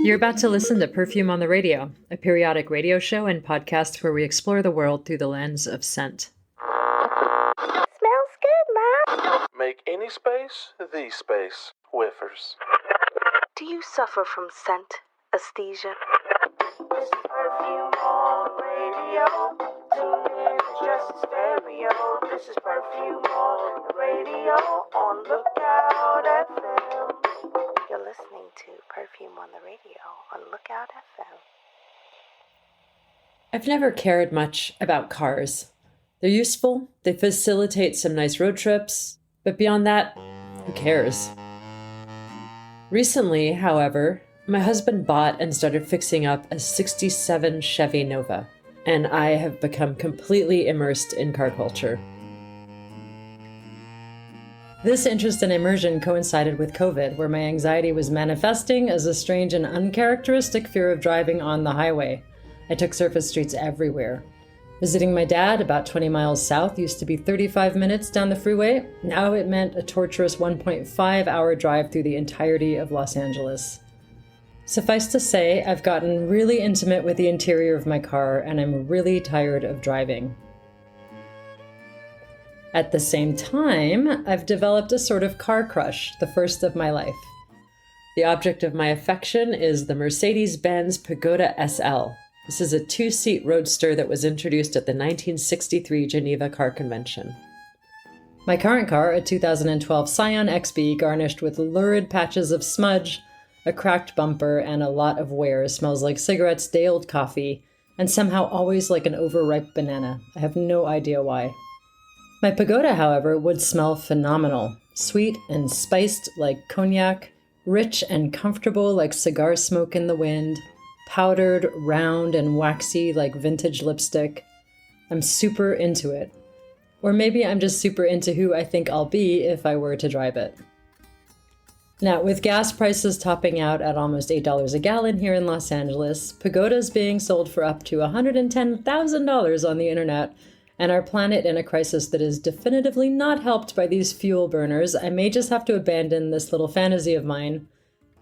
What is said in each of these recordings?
You're about to listen to Perfume on the Radio, a periodic radio show and podcast where we explore the world through the lens of scent. Smells good, Mom. Make any space the space. Whiffers. Do you suffer from scent aesthesia? This perfume on radio. Tune in, just stereo. This is perfume on the radio. On Lookout FM. You're listening to Perfume on the Radio on Lookout FM. I've never cared much about cars. They're useful, they facilitate some nice road trips, but beyond that, who cares? Recently, however, my husband bought and started fixing up a '67 Chevy Nova, and I have become completely immersed in car culture. This interest and immersion coincided with COVID, where my anxiety was manifesting as a strange and uncharacteristic fear of driving on the highway. I took surface streets everywhere. Visiting my dad, about 20 miles south, used to be 35 minutes down the freeway. Now it meant a torturous 1.5-hour drive through the entirety of Los Angeles. Suffice to say, I've gotten really intimate with the interior of my car, and I'm really tired of driving. At the same time, I've developed a sort of car crush, the first of my life. The object of my affection is the Mercedes-Benz Pagoda SL. This is a two-seat roadster that was introduced at the 1963 Geneva Car Convention. My current car, a 2012 Scion XB garnished with lurid patches of smudge, a cracked bumper, and a lot of wear, smells like cigarettes, day-old coffee, and somehow always like an overripe banana. I have no idea why. My Pagoda, however, would smell phenomenal. Sweet and spiced like cognac, rich and comfortable like cigar smoke in the wind, powdered, round, and waxy like vintage lipstick. I'm super into it. Or maybe I'm just super into who I think I'll be if I were to drive it. Now, with gas prices topping out at almost $8 a gallon here in Los Angeles, Pagoda's being sold for up to $110,000 on the internet, and our planet in a crisis that is definitively not helped by these fuel burners, I may just have to abandon this little fantasy of mine.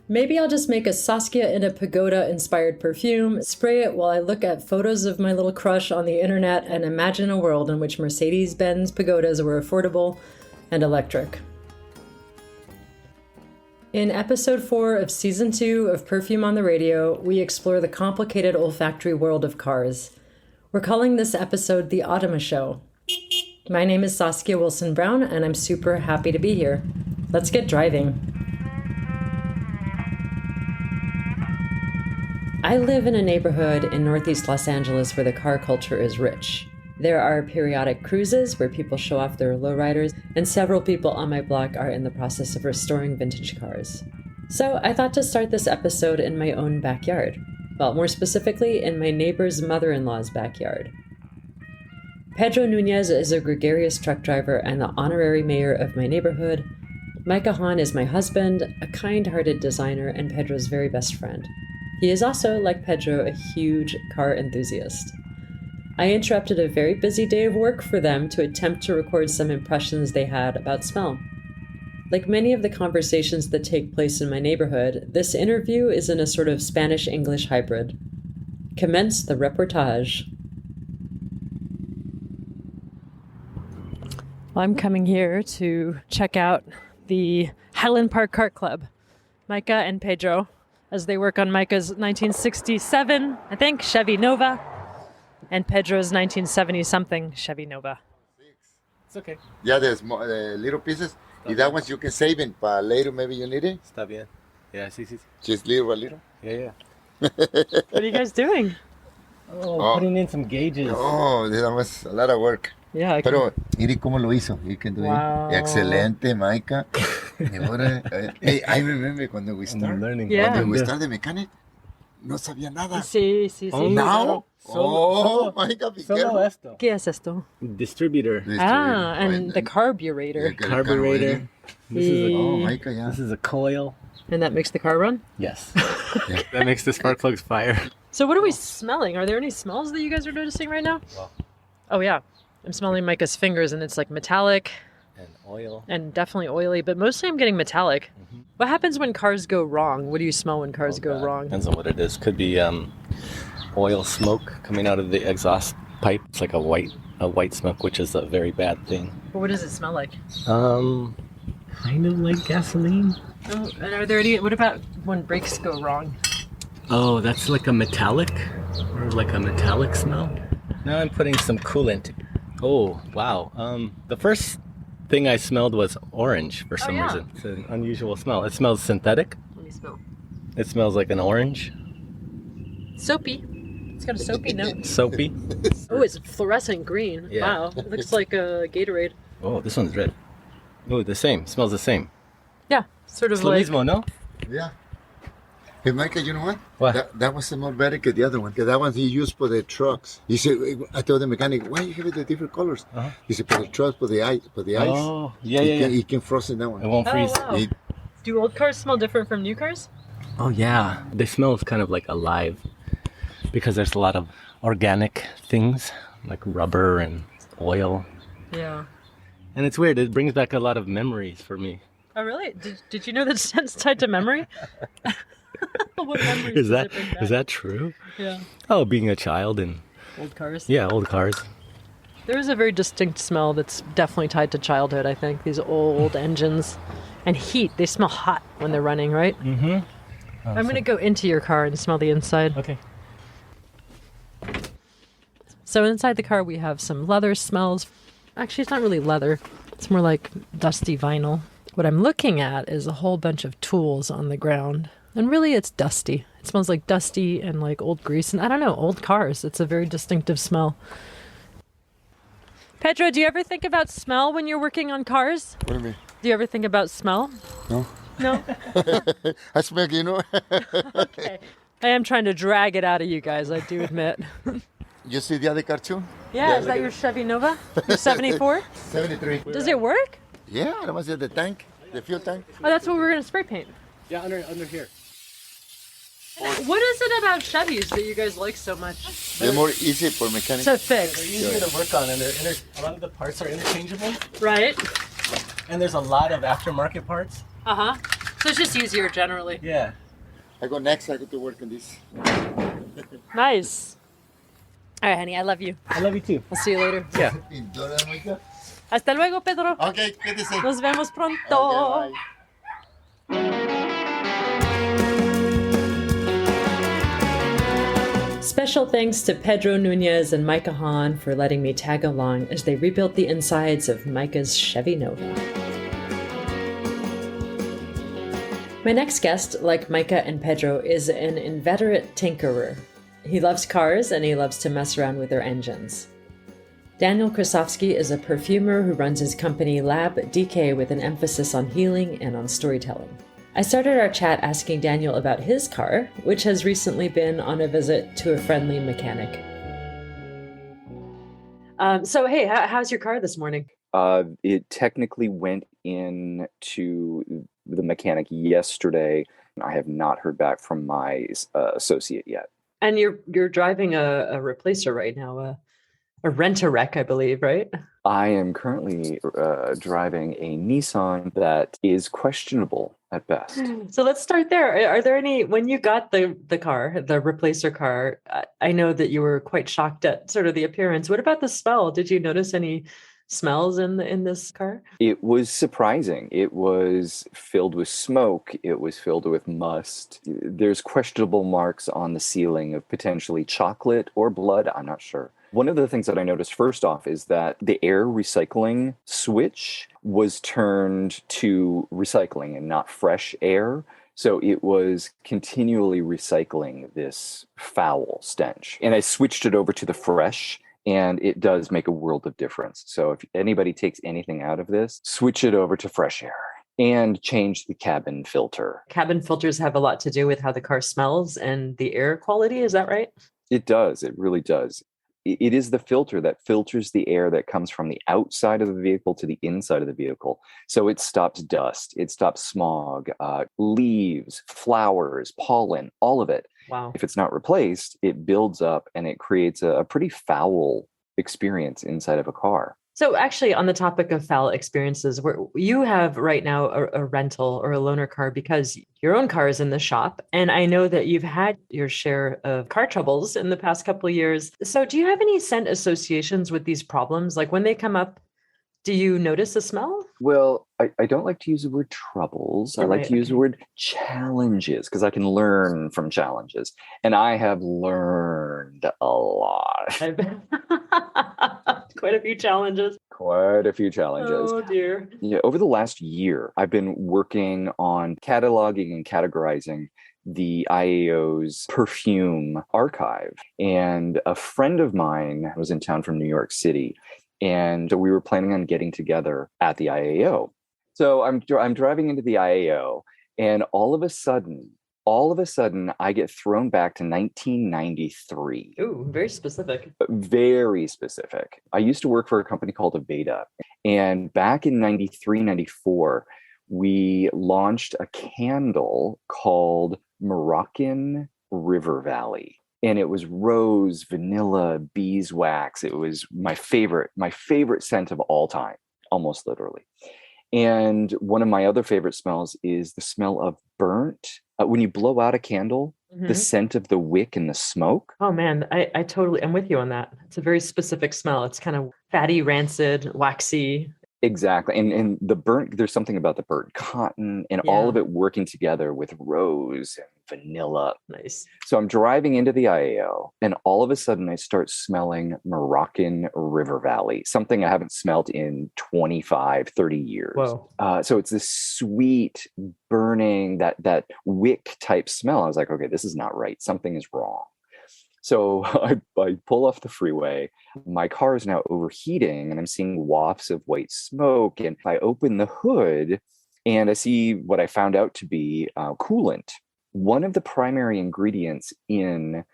Maybe I'll just make a Saskia in a Pagoda-inspired perfume, spray it while I look at photos of my little crush on the internet, and imagine a world in which Mercedes-Benz Pagodas were affordable and electric. In episode 4 of season 2 of Perfume on the Radio, we explore the complicated olfactory world of cars. We're calling this episode the Automotion. My name is Saskia Wilson-Brown, and I'm super happy to be here. Let's get driving. I live in a neighborhood in Northeast Los Angeles where the car culture is rich. There are periodic cruises where people show off their lowriders, and several people on my block are in the process of restoring vintage cars. So I thought to start this episode in my own backyard. Well, more specifically, in my neighbor's mother-in-law's backyard. Pedro Nuñez is a gregarious truck driver and the honorary mayor of my neighborhood. Micah Hahn is my husband, a kind-hearted designer and Pedro's very best friend. He is also, like Pedro, a huge car enthusiast. I interrupted a very busy day of work for them to attempt to record some impressions they had about smell. Like many of the conversations that take place in my neighborhood, this interview is in a sort of Spanish-English hybrid. Commence the reportage. Well, I'm coming here to check out the Highland Park Kart Club. Micah and Pedro, as they work on Micah's 1967, I think, Chevy Nova, and Pedro's 1970-something Chevy Nova. It's okay. Yeah, there's more, little pieces. Y that ones you can save it, but later maybe you need it. Está bien. Yeah, sí. Just little by little. Yeah. What are you guys doing? Putting in some gauges. Oh, that was a lot of work. Yeah. Pero, mire cómo lo hizo. Wow. Excelente, Micah. Hey, I remember when we started. Learning. Yeah. When we started the mechanic, no sabía nada. Sí. Now? Solo, Micah, be solo careful. esto. ¿Qué es esto? Distributor. And the carburetor. Carburetor. Micah, yeah. This is a coil. And that makes the car run? Yes. That makes the spark plugs fire. So what are we smelling? Are there any smells that you guys are noticing right now? Well. Oh, yeah. I'm smelling Micah's fingers, and it's like metallic. And oil. And definitely oily, but mostly I'm getting metallic. Mm-hmm. What happens when cars go wrong? What do you smell when cars go wrong? Depends on what it is. Could be oil smoke coming out of the exhaust pipe. It's like a white smoke, which is a very bad thing. Well, what does it smell like? Kind of like gasoline. Oh, and are there any? What about when brakes go wrong? Oh, that's like a metallic smell. Now I'm putting some coolant. Oh, wow. The first thing I smelled was orange for some reason. It's an unusual smell. It smells synthetic. Let me smell. It smells like an orange. Soapy. It's got a soapy note. Soapy. Oh, it's fluorescent green. Yeah. Wow. It looks like a Gatorade. Oh, this one's red. Oh, the same. Smells the same. Yeah. Sort of It's lo like... mismo, no? Yeah. Hey, Micah, you know what? What? That was more better than the other one. Because that one he used for the trucks. He said, I told the mechanic, why you have it the different colors? Uh-huh. He said, for the trucks, for the ice. Oh, yeah. He can frost in that one. It won't freeze. Oh, wow. Do old cars smell different from new cars? Oh, yeah. They smell kind of like alive because there's a lot of organic things like rubber and oil. Yeah. And it's weird. It brings back a lot of memories for me. Oh, really? Did you know that it's tied to memory? What memories Is does it bring back? that true? Yeah. Oh, being a child and Old cars? yeah, old cars. There is a very distinct smell that's definitely tied to childhood, I think. These old engines. And heat. They smell hot when they're running, right? Mm-hmm. I'm going to go into your car and smell the inside. Okay. So inside the car, we have some leather smells. Actually, it's not really leather. It's more like dusty vinyl. What I'm looking at is a whole bunch of tools on the ground. And really, it's dusty. It smells like dusty and like old grease. And I don't know, old cars. It's a very distinctive smell. Pedro, do you ever think about smell when you're working on cars? What do you mean? Do you ever think about smell? No. No? I smell, you know. Okay. I am trying to drag it out of you guys, I do admit. You see the other car too? Yeah, is that your Chevy Nova? Your 74? 73. Does it work? Yeah, that was the tank, the fuel tank. Oh, that's what we're going to spray paint. Yeah, under here. What is it about Chevys that you guys like so much? They're more easy for mechanics. To fix, Easier to work on, and a lot of the parts are interchangeable. right? And there's a lot of aftermarket parts. Uh-huh. So it's just easier generally. Yeah. I go next, I go to work on this. Nice. All right, honey, I love you. I love you too. I'll see you later. Yeah. Hasta luego, Pedro. Okay, quédese. Nos vemos pronto. Okay, bye. Special thanks to Pedro Nuñez and Micah Hahn for letting me tag along as they rebuilt the insides of Micah's Chevy Nova. My next guest, like Micah and Pedro, is an inveterate tinkerer. He loves cars and he loves to mess around with their engines. Daniel Krasofski is a perfumer who runs his company labDK with an emphasis on healing and on storytelling. I started our chat asking Daniel about his car, which has recently been on a visit to a friendly mechanic. So hey, how's your car this morning? It technically went in to the mechanic yesterday. I have not heard back from my associate yet. And you're driving a replacer right now, a rent-a-wreck, I believe, right? I am currently driving a Nissan that is questionable at best. So let's start there. Are there any, when you got the car, the replacer car, I know that you were quite shocked at sort of the appearance. What about the smell? Did you notice any smells in this car? It was surprising. It was filled with smoke. It was filled with must. There's questionable marks on the ceiling of potentially chocolate or blood. I'm not sure. One of the things that I noticed first off is that the air recycling switch was turned to recycling and not fresh air. So it was continually recycling this foul stench. And I switched it over to the fresh, and it does make a world of difference. So if anybody takes anything out of this, switch it over to fresh air and change the cabin filter. Cabin filters have a lot to do with how the car smells and the air quality. Is that right? It does. It really does. It is the filter that filters the air that comes from the outside of the vehicle to the inside of the vehicle. So it stops dust, it stops smog, leaves, flowers, pollen, all of it. Wow. If it's not replaced, it builds up and it creates a pretty foul experience inside of a car. So actually, on the topic of foul experiences, where you have right now a rental or a loaner car because your own car is in the shop. And I know that you've had your share of car troubles in the past couple of years. So do you have any scent associations with these problems? Like when they come up, do you notice a smell? Well, I don't like to use the word troubles. I like to use the word challenges because I can learn from challenges. And I have learned a lot. Quite a few challenges. Quite a few challenges. Oh, dear. Yeah, over the last year, I've been working on cataloging and categorizing the IAO's perfume archive. And a friend of mine was in town from New York City. And we were planning on getting together at the IAO. So I'm driving into the IAO, and all of a sudden, I get thrown back to 1993. Ooh, very specific. Very specific. I used to work for a company called Aveda. And back in 93, 94, we launched a candle called Moroccan River Valley. And it was rose, vanilla, beeswax. It was my favorite scent of all time, almost literally. And one of my other favorite smells is the smell of burnt. When you blow out a candle, the scent of the wick and the smoke. Oh man, I totally, I'm with you on that. It's a very specific smell. It's kind of fatty, rancid, waxy. Exactly. And the burnt, there's something about the burnt cotton and all of it working together with rose and vanilla. Nice. So I'm driving into the IAO, and all of a sudden I start smelling Moroccan River Valley, something I haven't smelled in 25, 30 years. Whoa. So it's this sweet, burning, that wick type smell. I was like, okay, this is not right. Something is wrong. So I pull off the freeway. My car is now overheating and I'm seeing wafts of white smoke. And I open the hood and I see what I found out to be coolant. One of the primary ingredients in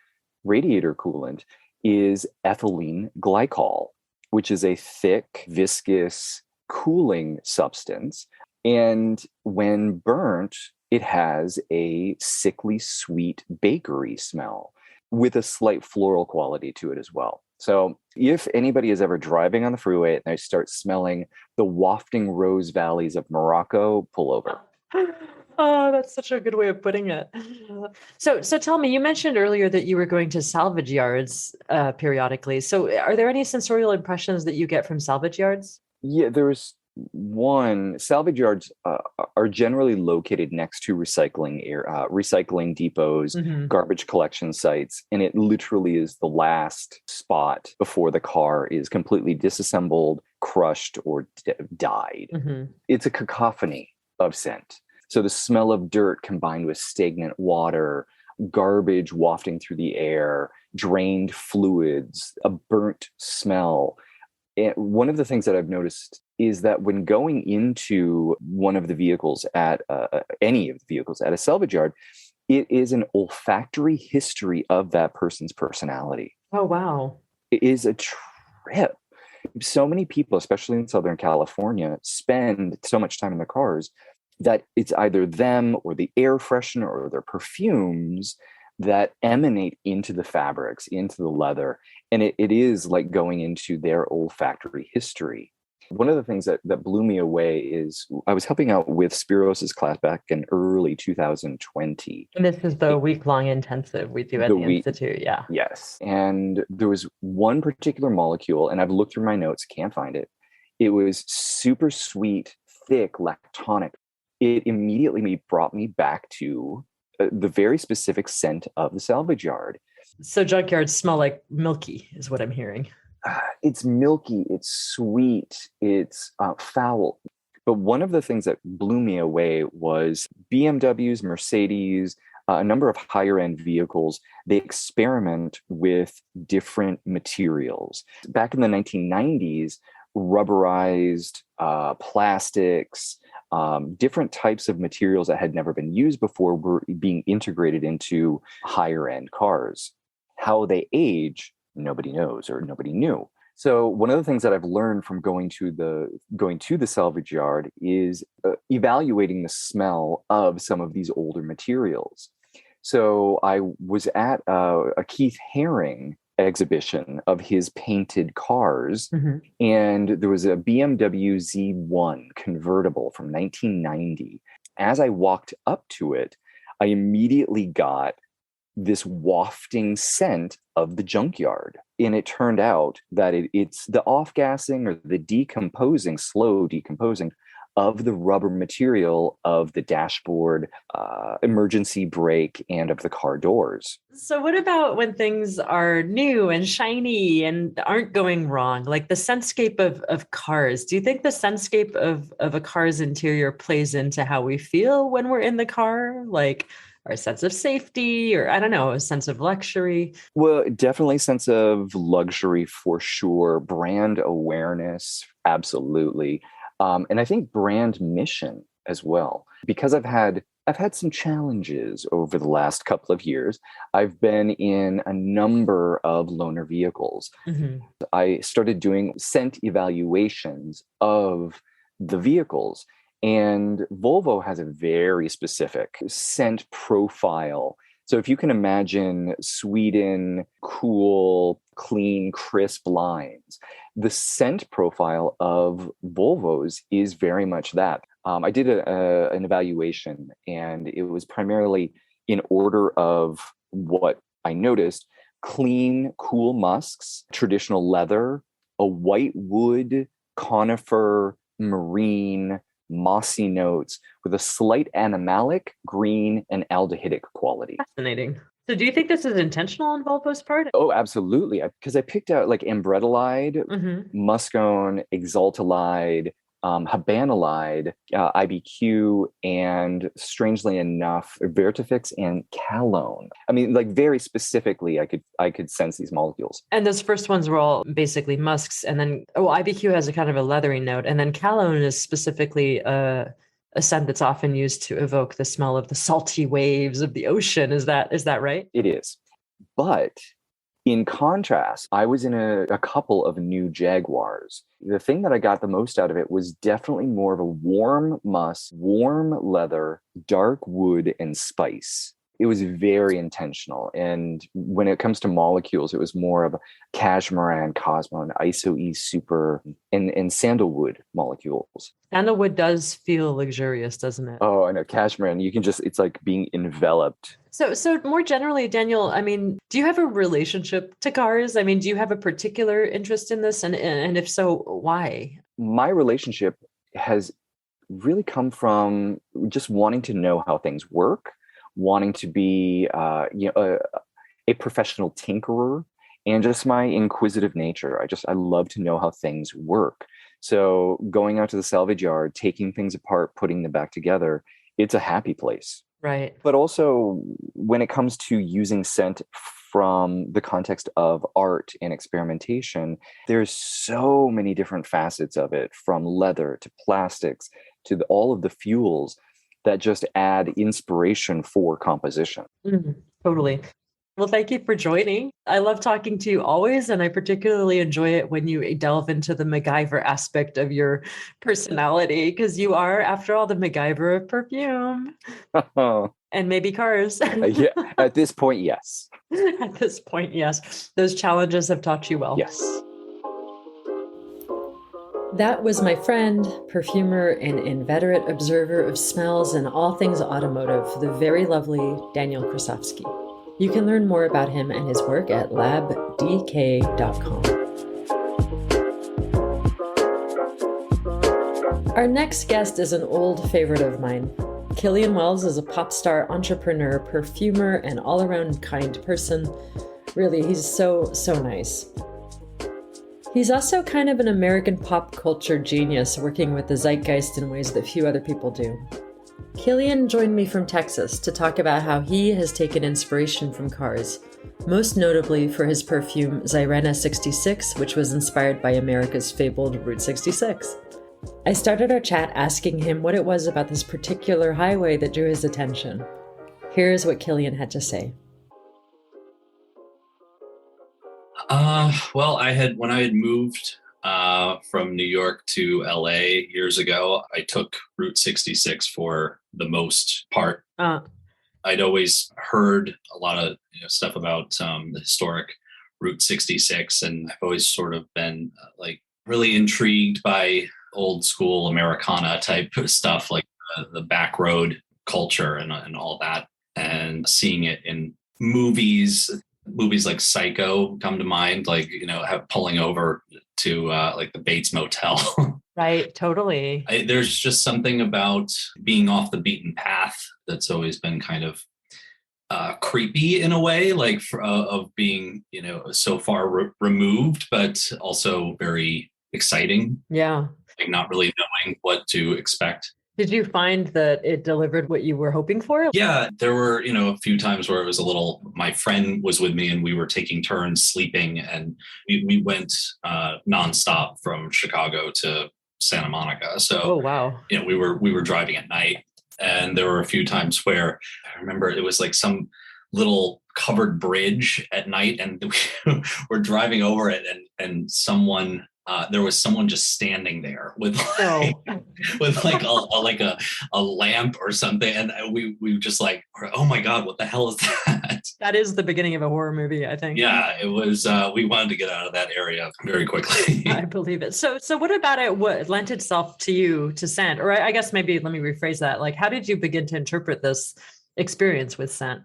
radiator coolant is ethylene glycol, which is a thick, viscous cooling substance. And when burnt, it has a sickly sweet bakery smell, with a slight floral quality to it as well. So if anybody is ever driving on the freeway and they start smelling the wafting rose valleys of Morocco, pull over. Oh, that's such a good way of putting it. So tell me, you mentioned earlier that you were going to salvage yards periodically. So are there any sensorial impressions that you get from salvage yards? Yeah, there's one. Salvage yards are generally located next to recycling depots, garbage collection sites, and it literally is the last spot before the car is completely disassembled, crushed, or died. It's a cacophony of scent. So the smell of dirt combined with stagnant water, garbage wafting through the air, drained fluids, a burnt smell. And one of the things that I've noticed is that when going into one of the vehicles at any of the vehicles at a salvage yard, it is an olfactory history of that person's personality. Oh, wow. It is a trip. So many people, especially in Southern California, spend so much time in their cars that it's either them or the air freshener or their perfumes that emanate into the fabrics, into the leather. And it is like going into their olfactory history. One of the things that blew me away is I was helping out with Spiros's class back in early 2020. And this is the week-long intensive we do at the Institute, yeah. Yes. And there was one particular molecule, and I've looked through my notes, can't find it. It was super sweet, thick, lactonic. It immediately brought me back to the very specific scent of the salvage yard. So junkyards smell like milky, is what I'm hearing. It's milky, it's sweet, it's foul. But one of the things that blew me away was BMWs, Mercedes, a number of higher end vehicles, they experiment with different materials. Back in the 1990s, rubberized plastics, different types of materials that had never been used before were being integrated into higher end cars. How they age, nobody knows or nobody knew. So one of the things that I've learned from going to the salvage yard is evaluating the smell of some of these older materials. So I was at a Keith Haring exhibition of his painted cars. And there was a BMW Z1 convertible from 1990. As I walked up to it, I immediately got this wafting scent of the junkyard. And it turned out that it's the off-gassing or the slow decomposing of the rubber material of the dashboard, emergency brake, and of the car doors. So what about when things are new and shiny and aren't going wrong, like the scentscape of cars? Do you think the scentscape of a car's interior plays into how we feel when we're in the car? Like our sense of safety, or I don't know, a sense of luxury? Well, definitely sense of luxury for sure. Brand awareness, absolutely. And I think brand mission as well, because I've had some challenges over the last couple of years. I've been in a number of loaner vehicles. I started doing scent evaluations of the vehicles, and Volvo has a very specific scent profile. So if you can imagine Sweden, cool, clean, crisp lines, the scent profile of Volvos is very much that. I did an evaluation, and it was primarily in order of what I noticed: clean, cool musks, traditional leather, a white wood, conifer, marine, mossy notes with a slight animalic, green, and aldehydic quality. Fascinating. So do you think this is intentional on Volvo's part? Oh, absolutely. Because I picked out like ambretolide, muscone, exaltalide, habanolide, IBQ, and strangely enough, vertifix and calone. I mean, like very specifically, I could sense these molecules. And those first ones were all basically musks, and then IBQ has a kind of a leathery note, and then calone is specifically a scent that's often used to evoke the smell of the salty waves of the ocean. Is that right? It is, but in contrast, I was in a couple of new Jaguars. The thing that I got the most out of it was definitely more of a warm musk, warm leather, dark wood, and spice. It was very intentional. And when it comes to molecules, it was more of a cashmeran, Cosmo, and ISO-E super, and sandalwood molecules. Sandalwood does feel luxurious, doesn't it? Oh, I know. Cashmeran, it's like being enveloped. So more generally, Daniel, I mean, do you have a relationship to cars? I mean, do you have a particular interest in this? And if so, why? My relationship has really come from just wanting to know how things work, wanting to be a professional tinkerer, and just my inquisitive nature. I love to know how things work. So going out to the salvage yard, taking things apart, putting them back together, it's a happy place. Right. But also when it comes to using scent from the context of art and experimentation, there's so many different facets of it, from leather to plastics to all of the fuels that just add inspiration for composition. Totally. Well, thank you for joining. I love talking to you always, and I particularly enjoy it when you delve into the MacGyver aspect of your personality, because you are, after all, the MacGyver of perfume. And maybe cars. Yeah, at this point, yes. At this point, yes. Those challenges have taught you well. Yes. That was my friend, perfumer, and inveterate observer of smells and all things automotive, the very lovely Daniel Krasofski. You can learn more about him and his work at labDK.com. Our next guest is an old favorite of mine. Killian Wells is a pop star, entrepreneur, perfumer, and all-around kind person. Really, he's so nice. He's also kind of an American pop culture genius, working with the zeitgeist in ways that few other people do. Killian joined me from Texas to talk about how he has taken inspiration from cars, most notably for his perfume Xyrena 66, which was inspired by America's fabled Route 66. I started our chat asking him what it was about this particular highway that drew his attention. Here's what Killian had to say. Well, when I had moved from New York to LA years ago, I took Route 66 for the most part. I'd always heard a lot of stuff about the historic Route 66, and I've always sort of been like really intrigued by old school Americana type stuff, like the back road culture and all that, and seeing it in movies like Psycho come to mind, like, pulling over to like the Bates Motel. Right, totally. There's just something about being off the beaten path that's always been kind of creepy in a way, like of being, so far removed, but also very exciting. Yeah. Like not really knowing what to expect. Did you find that it delivered what you were hoping for? Yeah, there were, a few times where it was my friend was with me and we were taking turns sleeping, and we went nonstop from Chicago to Santa Monica. So, oh, wow. We were driving at night, and there were a few times where I remember it was like some little covered bridge at night, and we're driving over it, and someone, there was someone just standing there with like a lamp or something, and we just like, oh my God, what the hell is that? That is the beginning of a horror movie, I think. Yeah, it was. We wanted to get out of that area very quickly. I believe it. So what about it? What lent itself to you to scent? Or I guess maybe let me rephrase that. Like, how did you begin to interpret this experience with scent?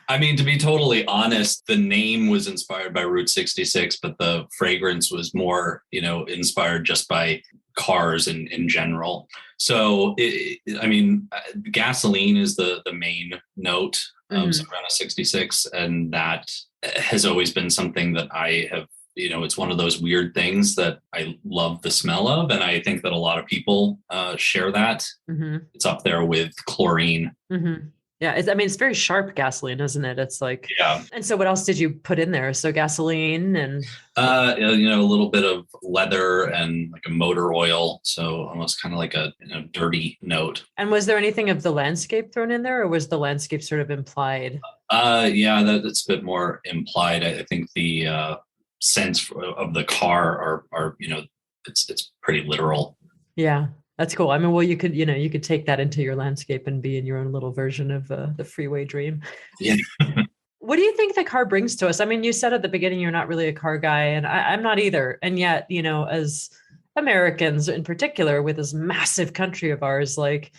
I mean, to be totally honest, the name was inspired by Route 66, but the fragrance was more, inspired just by cars in general. So, gasoline is the main note of Xyrena 66, and that has always been something that I have, it's one of those weird things that I love the smell of, and I think that a lot of people share that. Mm-hmm. It's up there with chlorine. Mm-hmm. Yeah, it's very sharp gasoline, isn't it? It's like, yeah. And so what else did you put in there? So gasoline and... a little bit of leather and like a motor oil. So almost kind of like a dirty note. And was there anything of the landscape thrown in there, or was the landscape sort of implied? Yeah, that's a bit more implied. I think the scents of the car are it's pretty literal. Yeah. That's cool. I mean, well, you could take that into your landscape and be in your own little version of the freeway dream. Yeah. What do you think the car brings to us? I mean, you said at the beginning, you're not really a car guy, and I'm not either. And yet, as Americans in particular, with this massive country of ours, like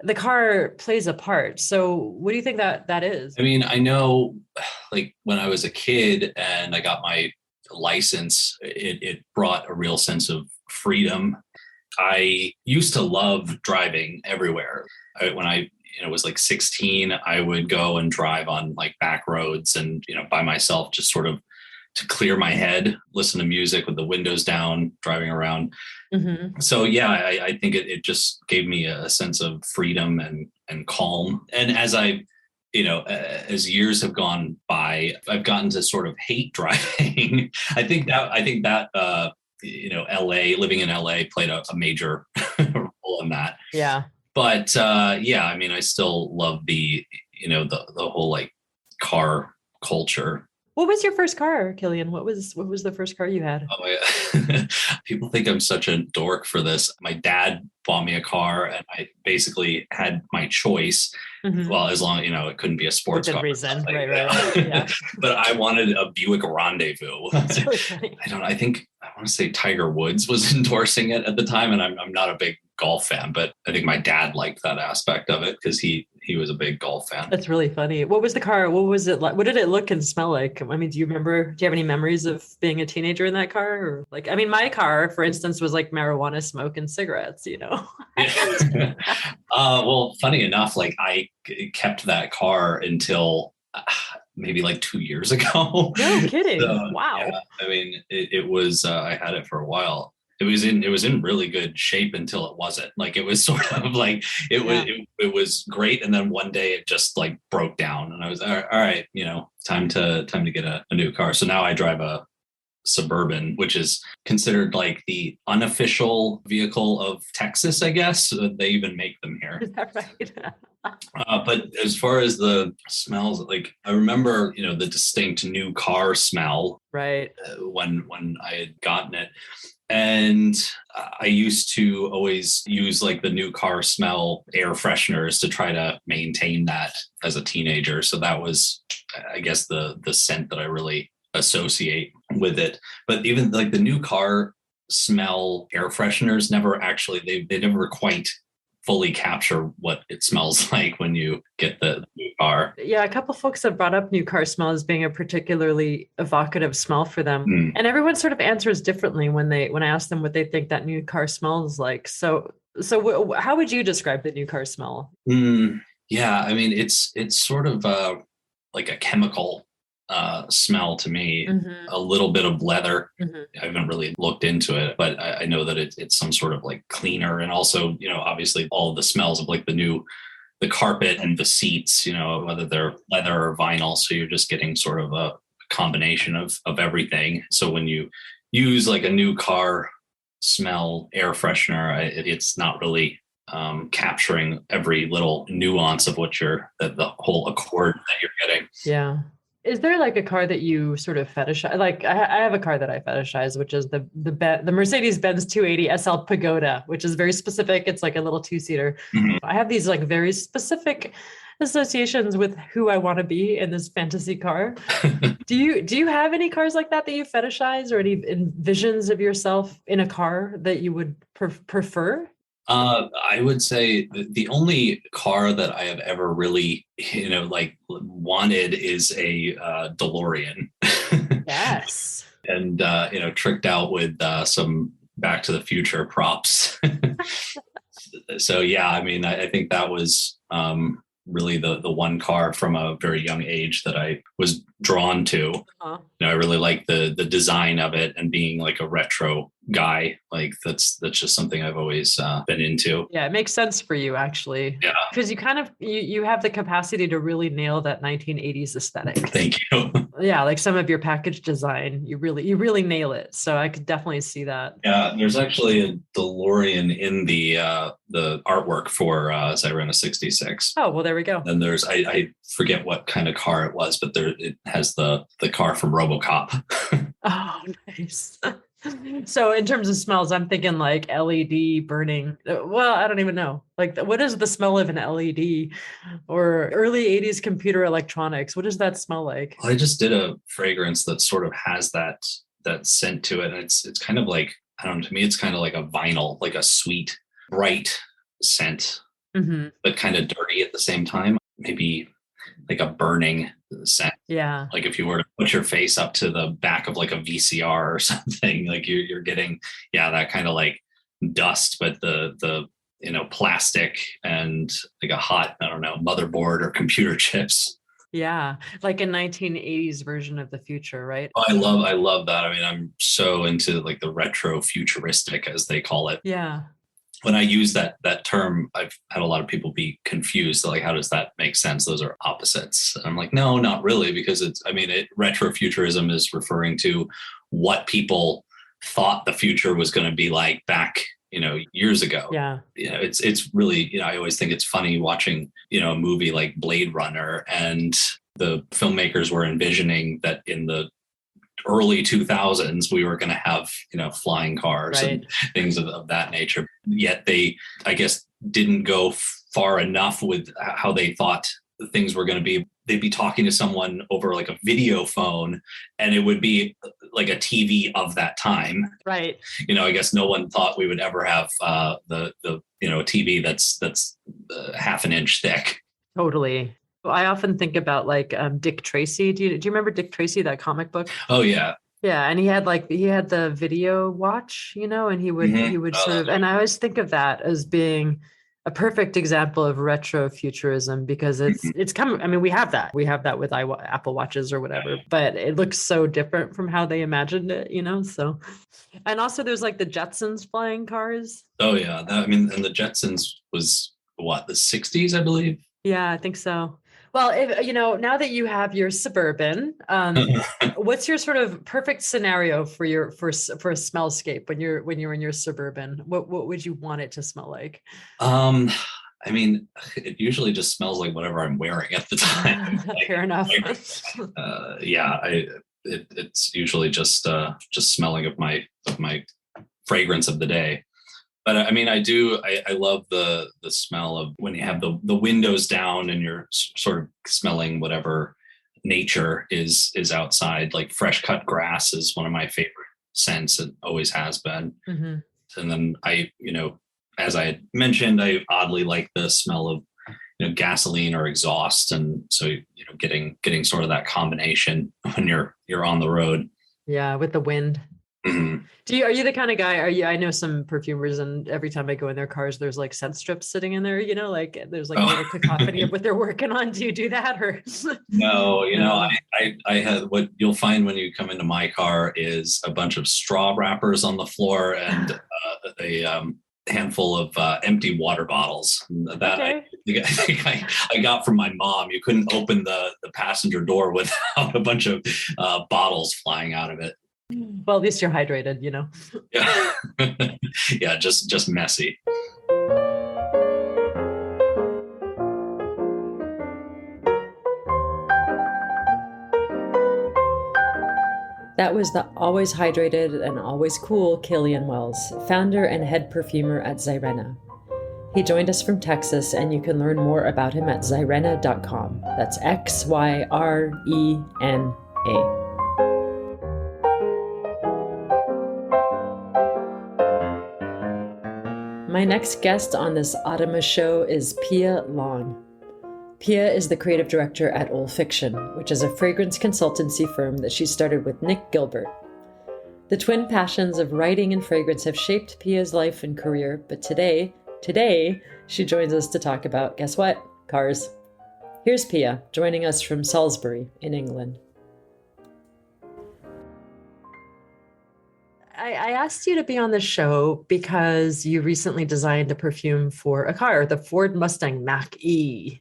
the car plays a part. So what do you think that is? I mean, I know like when I was a kid and I got my license, it brought a real sense of freedom. I used to love driving everywhere. When I was like 16, I would go and drive on like back roads and, by myself, just sort of to clear my head, listen to music with the windows down, driving around. Mm-hmm. So, yeah, I think it just gave me a sense of freedom and calm. And as as years have gone by, I've gotten to sort of hate driving. I think that LA, living in LA played a major role in that. Yeah. But I still love the whole like car culture. What was your first car, Killian? What was the first car you had? Oh, yeah. People think I'm such a dork for this. My dad bought me a car, and I basically had my choice. Mm-hmm. Well, as long it couldn't be a sports car. Reason. Right. Yeah. But I wanted a Buick Rendezvous. That's really funny. I want to say Tiger Woods was endorsing it at the time, and I'm not a big golf fan, but I think my dad liked that aspect of it because he was a big golf fan. That's really funny. What was the car? What was it like? What did it look and smell like? I mean, do you have any memories of being a teenager in that car? Or like, I mean, my car, for instance, was like marijuana smoke and cigarettes, Yeah. Well, funny enough, like I kept that car until maybe like 2 years ago. No kidding. So, wow. Yeah, I mean, it was, I had it for a while. It was in really good shape until it wasn't. Like it was sort of like it was great, and then one day it just like broke down, and I was all right, time to get a new car. So now I drive a Suburban, which is considered like the unofficial vehicle of Texas, I guess. They even make them here. Is that right? But as far as the smells, like I remember, the distinct new car smell. Right. When I had gotten it. And I used to always use like the new car smell air fresheners to try to maintain that as a teenager. So that was, I guess, the scent that I really associate with it. But even like the new car smell air fresheners never actually, they never quite fully capture what it smells like when you get the new car. Yeah, a couple folks have brought up new car smell as being a particularly evocative smell for them. And everyone sort of answers differently when I ask them what they think that new car smells like. So how would you describe the new car smell? Yeah, I mean, it's sort of like a chemical smell to me, a little bit of leather. I haven't really looked into it, but I know that it's some sort of like cleaner. And also, obviously all of the smells of like the carpet and the seats, whether they're leather or vinyl. So you're just getting sort of a combination of everything. So when you use like a new car smell air freshener, it's not really capturing every little nuance of what the whole accord that you're getting. Yeah. Is there like a car that you sort of fetishize? Like I have a car that I fetishize, which is the Mercedes-Benz 280 SL Pagoda, which is very specific. It's like a little two-seater. I have these like very specific associations with who I want to be in this fantasy car. Do you have any cars like that you fetishize, or any visions of yourself in a car that you would prefer? I would say the only car that I have ever really, wanted is a DeLorean. Yes. And, tricked out with some Back to the Future props. So, yeah, I mean, I think that was really the one car from a very young age that I was drawn to. I really like the design of it, and being like a retro guy, like that's just something I've always been into. Yeah, it makes sense for you actually. Yeah, because you kind of you have the capacity to really nail that 1980s aesthetic. Thank you. Yeah, like some of your package design, you really nail it. So I could definitely see that. Yeah, there's actually a DeLorean in the artwork for Xyrena 66. Oh, well, there we go. And there's I forget what kind of car it was, but it has the car from RoboCop. Oh, nice. So in terms of smells, I'm thinking like LED burning. Well, I don't even know. Like, what is the smell of an LED, or early 80s computer electronics? What does that smell like? Well, I just did a fragrance that sort of has that scent to it. And it's kind of like, I don't know, to me, it's kind of like a vinyl, like a sweet, bright scent, but kind of dirty at the same time. Maybe like a burning scent. Yeah. Like if you were to put your face up to the back of like a VCR or something, like you're getting, that kind of like dust, but the plastic and like a hot, I don't know, motherboard or computer chips. Yeah. Like a 1980s version of the future, right? Oh, I love that. I mean, I'm so into like the retro futuristic, as they call it. Yeah. When I use that term, I've had a lot of people be confused. Like, how does that make sense? Those are opposites. And I'm like, no, not really, because retrofuturism is referring to what people thought the future was going to be like back, years ago. Yeah. It's really, I always think it's funny watching, a movie like Blade Runner, and the filmmakers were envisioning that in the early 2000s we were going to have flying cars, right, and things of that nature, yet they, I guess, didn't go far enough with how they thought things were going to be. They'd be talking to someone over like a video phone, and it would be like a TV of that time, right? I guess no one thought we would ever have the TV that's half an inch thick. Totally. I often think about like Dick Tracy. Do you remember Dick Tracy, that comic book? Oh yeah. Yeah, and he had the video watch, and he would sort of, and I always think of that as being a perfect example of retrofuturism, because it's coming. I mean, we have that with Apple Watches or whatever, but it looks so different from how they imagined it, So, and also there's like the Jetsons flying cars. Oh yeah, and the Jetsons was what, the 60s, I believe. Yeah, I think so. Well, now that you have your Suburban, what's your sort of perfect scenario for a smellscape when you're in your Suburban? What would you want it to smell like? I mean, it usually just smells like whatever I'm wearing at the time. Fair enough. It's usually just smelling of my fragrance of the day. But I mean, I love the smell of when you have the windows down and you're sort of smelling whatever nature is outside. Like fresh cut grass is one of my favorite scents. It always has been. Mm-hmm. And then as I had mentioned, I oddly like the smell of gasoline or exhaust, and so getting sort of that combination when you're on the road. Yeah, with the wind. Mm-hmm. Are you the kind of guy? I know some perfumers, and every time I go in their cars, there's like scent strips sitting in there. Like there's like a little cacophony of what they're working on. Do you do that or? No, I have, what you'll find when you come into my car is a bunch of straw wrappers on the floor and a handful of empty water bottles that I think I got from my mom. You couldn't open the passenger door without a bunch of bottles flying out of it. Well, at least you're hydrated, Yeah, yeah, just messy. That was the always hydrated and always cool Killian Wells, founder and head perfumer at Xyrena. He joined us from Texas, and you can learn more about him at Xyrena.com. That's Xyrena. My next guest on this Automotion is Pia Long. Pia is the creative director at Olfiction, which is a fragrance consultancy firm that she started with Nick Gilbert. The twin passions of writing and fragrance have shaped Pia's life and career, but today, she joins us to talk about, guess what? Cars. Here's Pia, joining us from Salisbury in England. I asked you to be on the show because you recently designed a perfume for a car, the Ford Mustang Mach-E.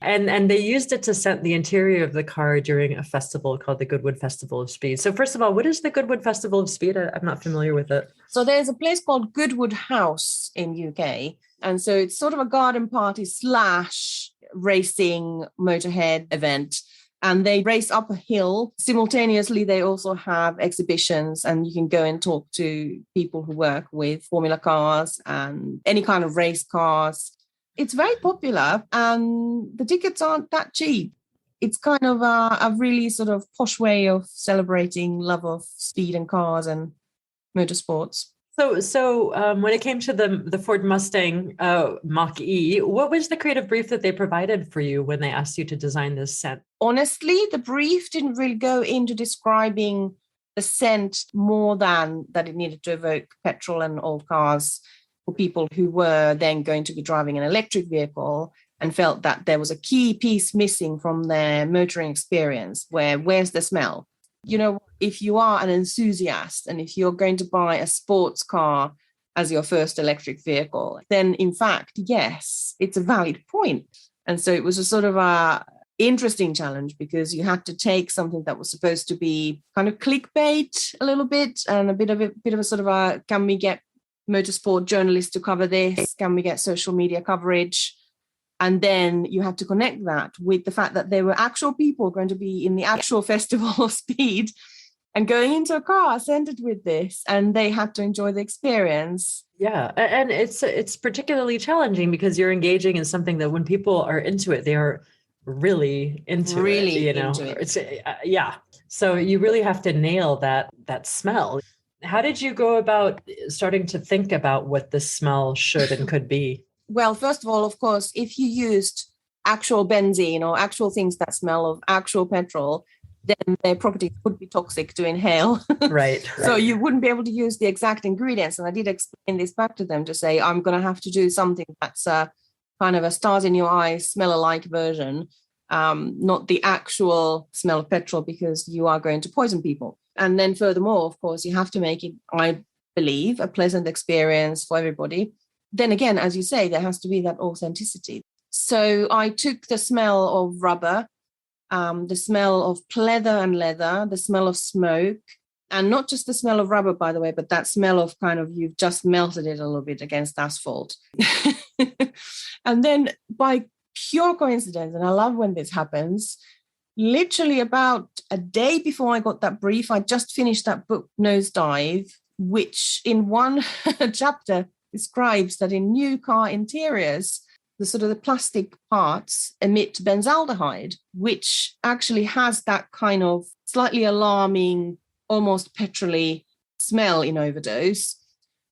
and they used it to scent the interior of the car during a festival called the Goodwood Festival of Speed. So first of all, what is the Goodwood Festival of Speed? I'm not familiar with it. So there's a place called Goodwood House in UK. And so it's sort of a garden party / racing motorhead event. And they race up a hill. Simultaneously, they also have exhibitions, and you can go and talk to people who work with Formula cars and any kind of race cars. It's very popular, and the tickets aren't that cheap. It's kind of a really sort of posh way of celebrating love of speed and cars and motorsports. So when it came to the Ford Mustang Mach-E, what was the creative brief that they provided for you when they asked you to design this scent? Honestly, the brief didn't really go into describing the scent more than that it needed to evoke petrol and old cars for people who were then going to be driving an electric vehicle and felt that there was a key piece missing from their motoring experience. Where's the smell? If you are an enthusiast and if you're going to buy a sports car as your first electric vehicle, then in fact, yes, it's a valid point. And so it was a sort of a interesting challenge because you had to take something that was supposed to be kind of clickbait a little bit and a bit of a sort of a, can we get motorsport journalists to cover this? Can we get social media coverage? And then you had to connect that with the fact that there were actual people going to be in the actual festival of speed and going into a car scented with this, and they had to enjoy the experience. Yeah, and it's particularly challenging because you're engaging in something that when people are into it, they are really into it. Into it. It's yeah. So you really have to nail that smell. How did you go about starting to think about what the smell should and could be? Well, first of all, of course, if you used actual benzene or actual things that smell of actual petrol, then their properties would be toxic to inhale. Right. So you wouldn't be able to use the exact ingredients. And I did explain this back to them to say, I'm going to have to do something that's a kind of a stars in your eyes, smell alike version, not the actual smell of petrol, because you are going to poison people. And then furthermore, of course, you have to make it, I believe, a pleasant experience for everybody. Then again, as you say, there has to be that authenticity. So I took the smell of rubber, the smell of pleather and leather, the smell of smoke, and not just the smell of rubber, by the way, but that smell of kind of you've just melted it a little bit against asphalt. And then by pure coincidence, and I love when this happens, literally about a day before I got that brief, I just finished that book, Nosedive, which in one chapter describes that in new car interiors, the plastic parts emit benzaldehyde, which actually has that kind of slightly alarming, almost petrol-y smell in overdose.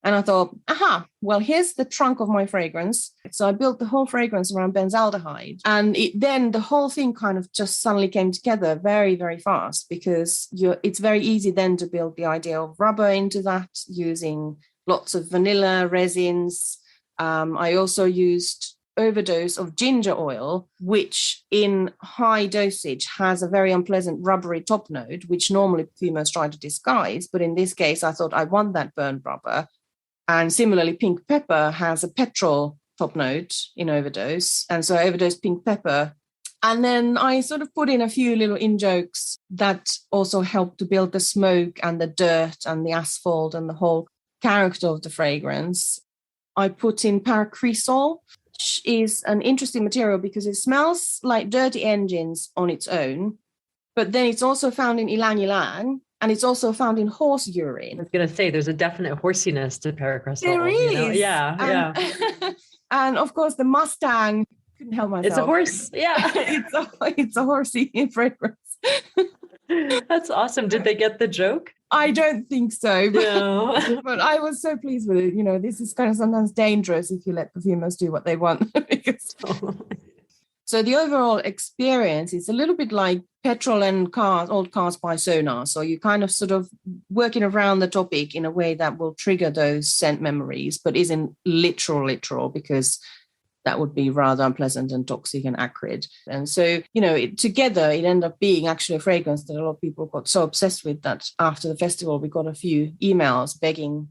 And I thought, well, here's the trunk of my fragrance. So I built the whole fragrance around benzaldehyde. And then the whole thing kind of just suddenly came together very, very fast, because it's very easy then to build the idea of rubber into that using lots of vanilla resins. I also used overdose of ginger oil, which in high dosage has a very unpleasant rubbery top note, which normally perfumers try to disguise. But in this case, I thought I want that burnt rubber. And similarly, pink pepper has a petrol top note in overdose. And so I overdosed pink pepper. And then I sort of put in a few little in-jokes that also helped to build the smoke and the dirt and the asphalt and the whole character of the fragrance. I put in paracresol, which is an interesting material because it smells like dirty engines on its own, but then it's also found in ylang-ylang, and it's also found in horse urine. I was going to say, there's a definite horsiness to paracresol. There is. You know? Yeah. And of course, the Mustang, couldn't help myself. It's a horse. Yeah. it's a horsey fragrance. That's awesome. Did they get the joke? I don't think so. No. But I was so pleased with it. You know, this is kind of sometimes dangerous if you let perfumers do what they want. So the overall experience is a little bit like petrol and old cars by sonar. So you kind of sort of working around the topic in a way that will trigger those scent memories, but isn't literal, because that would be rather unpleasant and toxic and acrid. And so, you know, together it ended up being actually a fragrance that a lot of people got so obsessed with that after the festival, we got a few emails begging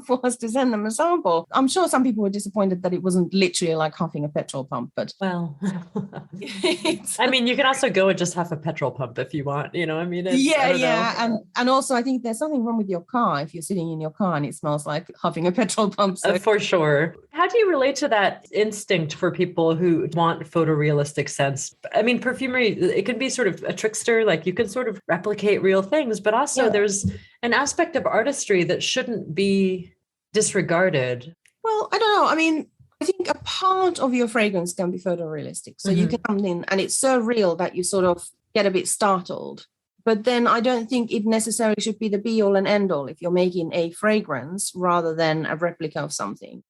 for us to send them a sample. I'm sure some people were disappointed that it wasn't literally like huffing a petrol pump, but well, I mean, you can also go and just have a petrol pump if you want, you know, I mean, and also I think there's something wrong with your car if you're sitting in your car and it smells like huffing a petrol pump. So. For sure. How do you relate to that instinct for people who want photorealistic scents? I mean, perfumery, it can be sort of a trickster, like you can sort of replicate real things, but also there's an aspect of artistry that shouldn't be disregarded. Well, I don't know. I mean, I think a part of your fragrance can be photorealistic. So you can come in and it's so real that you sort of get a bit startled. But then I don't think it necessarily should be the be all and end all if you're making a fragrance rather than a replica of something.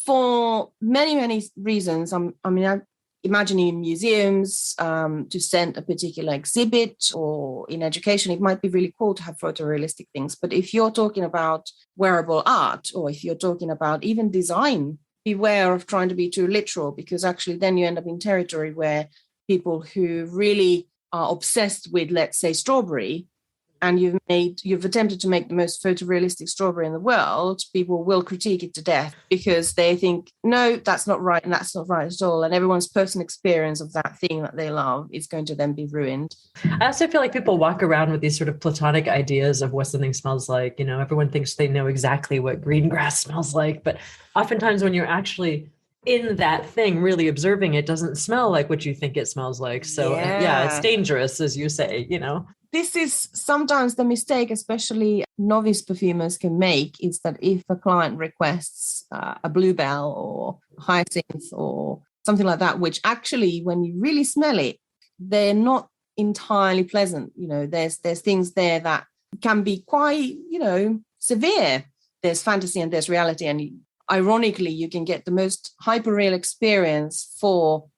For many, many reasons, I'm imagining in museums to send a particular exhibit, or in education, it might be really cool to have photorealistic things. But if you're talking about wearable art, or if you're talking about even design, beware of trying to be too literal, because actually then you end up in territory where people who really are obsessed with, let's say, strawberry, and you've attempted to make the most photorealistic strawberry in the world, people will critique it to death because they think, no, that's not right, and that's not right at all. And everyone's personal experience of that thing that they love is going to then be ruined. I also feel like people walk around with these sort of platonic ideas of what something smells like. You know, everyone thinks they know exactly what green grass smells like, but oftentimes when you're actually in that thing, really observing it, doesn't smell like what you think it smells like. So yeah, it's dangerous, as you say, you know. This is sometimes the mistake, especially novice perfumers can make, is that if a client requests a bluebell or hyacinth or something like that, which actually, when you really smell it, they're not entirely pleasant. You know, there's things there that can be quite, you know, severe. There's fantasy and there's reality. And ironically, you can get the most hyperreal experience for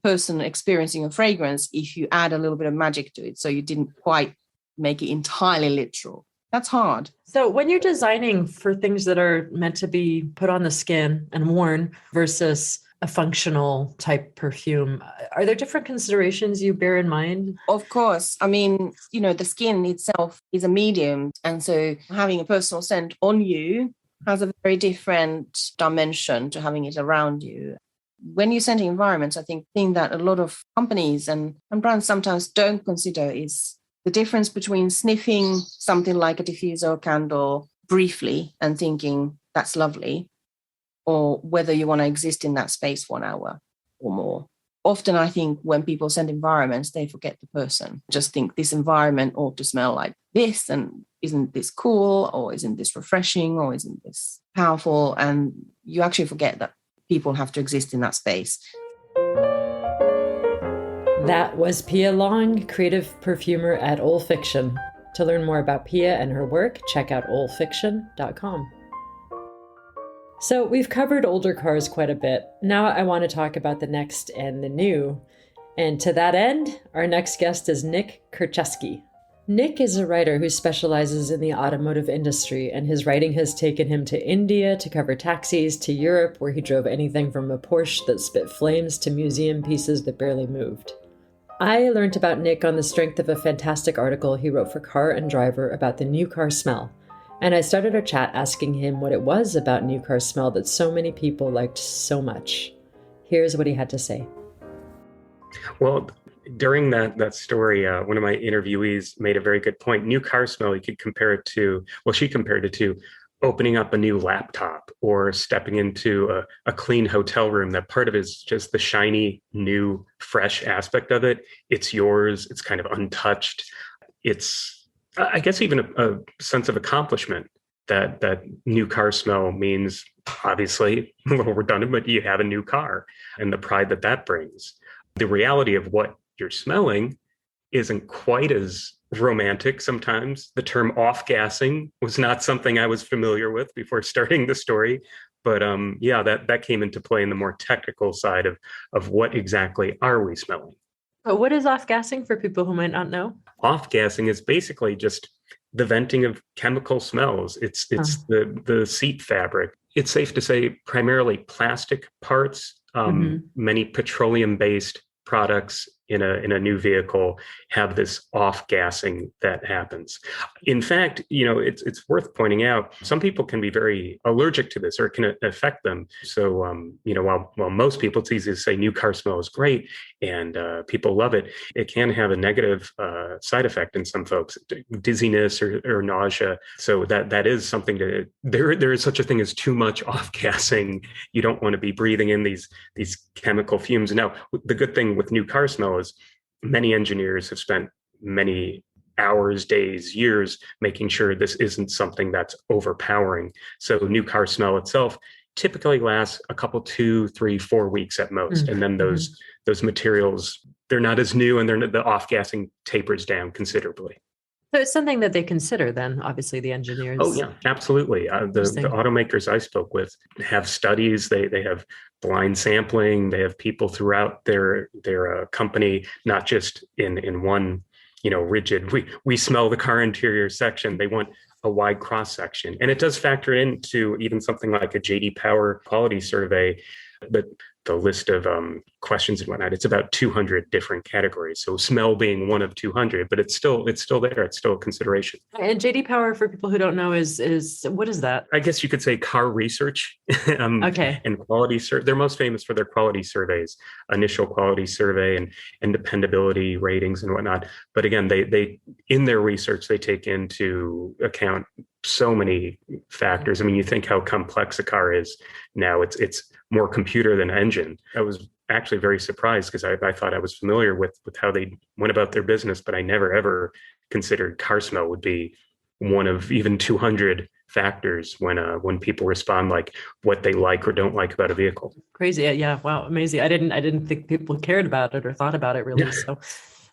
person experiencing a fragrance if you add a little bit of magic to it, so you didn't quite make it entirely literal. That's hard. So when you're designing for things that are meant to be put on the skin and worn versus a functional type perfume, are there different considerations you bear in mind? Of course. I mean, you know, the skin itself is a medium, and so having a personal scent on you has a very different dimension to having it around you. When you're scenting environments, I think the thing that a lot of companies and brands sometimes don't consider is the difference between sniffing something like a diffuser or candle briefly and thinking that's lovely, or whether you want to exist in that space for an hour or more. Often I think when people scent environments, they forget the person. Just think this environment ought to smell like this, and isn't this cool, or isn't this refreshing, or isn't this powerful? And you actually forget that people have to exist in that space. That was Pia Long, creative perfumer at Olfiction. To learn more about Pia and her work, check out olfiction.com. So we've covered older cars quite a bit. Now I want to talk about the next and the new. And to that end, our next guest is Nick Kurczewski. Nick is a writer who specializes in the automotive industry, and his writing has taken him to India to cover taxis, to Europe, where he drove anything from a Porsche that spit flames to museum pieces that barely moved. I learned about Nick on the strength of a fantastic article he wrote for Car and Driver about the new car smell. And I started our chat asking him what it was about new car smell that so many people liked so much. Here's what he had to say. Well, during that story, one of my interviewees made a very good point. New car smell, you could compare it to, well, she compared it to opening up a new laptop or stepping into a clean hotel room. That part of it is just the shiny, new, fresh aspect of it. It's yours. It's kind of untouched. It's, I guess, even a sense of accomplishment that new car smell means, obviously, a little redundant, but you have a new car and the pride that brings. The reality of what you're smelling isn't quite as romantic sometimes. The term off-gassing was not something I was familiar with before starting the story. But that came into play in the more technical side of what exactly are we smelling. But what is off-gassing for people who might not know? Off-gassing is basically just the venting of chemical smells. It's the seat fabric. It's safe to say primarily plastic parts, many petroleum-based products in a new vehicle have this off-gassing that happens. In fact, it's worth pointing out, some people can be very allergic to this or it can affect them. So, while most people, it's easy to say new car smell is great and people love it, it can have a negative side effect in some folks, dizziness or nausea. So that is something there is such a thing as too much off-gassing. You don't want to be breathing in these chemical fumes. Now, the good thing with new car smell is many engineers have spent many hours, days, years making sure this isn't something that's overpowering. So new car smell itself typically lasts a couple, 2, 3, 4 weeks at most. And then those materials, they're not as new and the off-gassing tapers down considerably. So it's something that they consider then, obviously, the engineers. Oh, yeah, absolutely. The automakers I spoke with have studies. They have blind sampling. They have people throughout their company, not just in one, rigid, we smell the car interior section. They want a wide cross section. And it does factor into even something like a J.D. Power quality survey, but the list of questions and whatnot, it's about 200 different categories. So smell being one of 200, but it's still there. It's still a consideration. And J.D. Power, for people who don't know, is what is that? I guess you could say car research. Okay. And quality. They're most famous for their quality surveys, initial quality survey and dependability ratings and whatnot. But again, they in their research, they take into account so many factors. I mean, you think how complex a car is now. It's more computer than engine. I was actually very surprised because I thought I was familiar with how they went about their business, but I never ever considered car smell would be one of even 200 factors when people respond like what they like or don't like about a vehicle. Crazy. Yeah. Wow. Amazing. I didn't think people cared about it or thought about it really.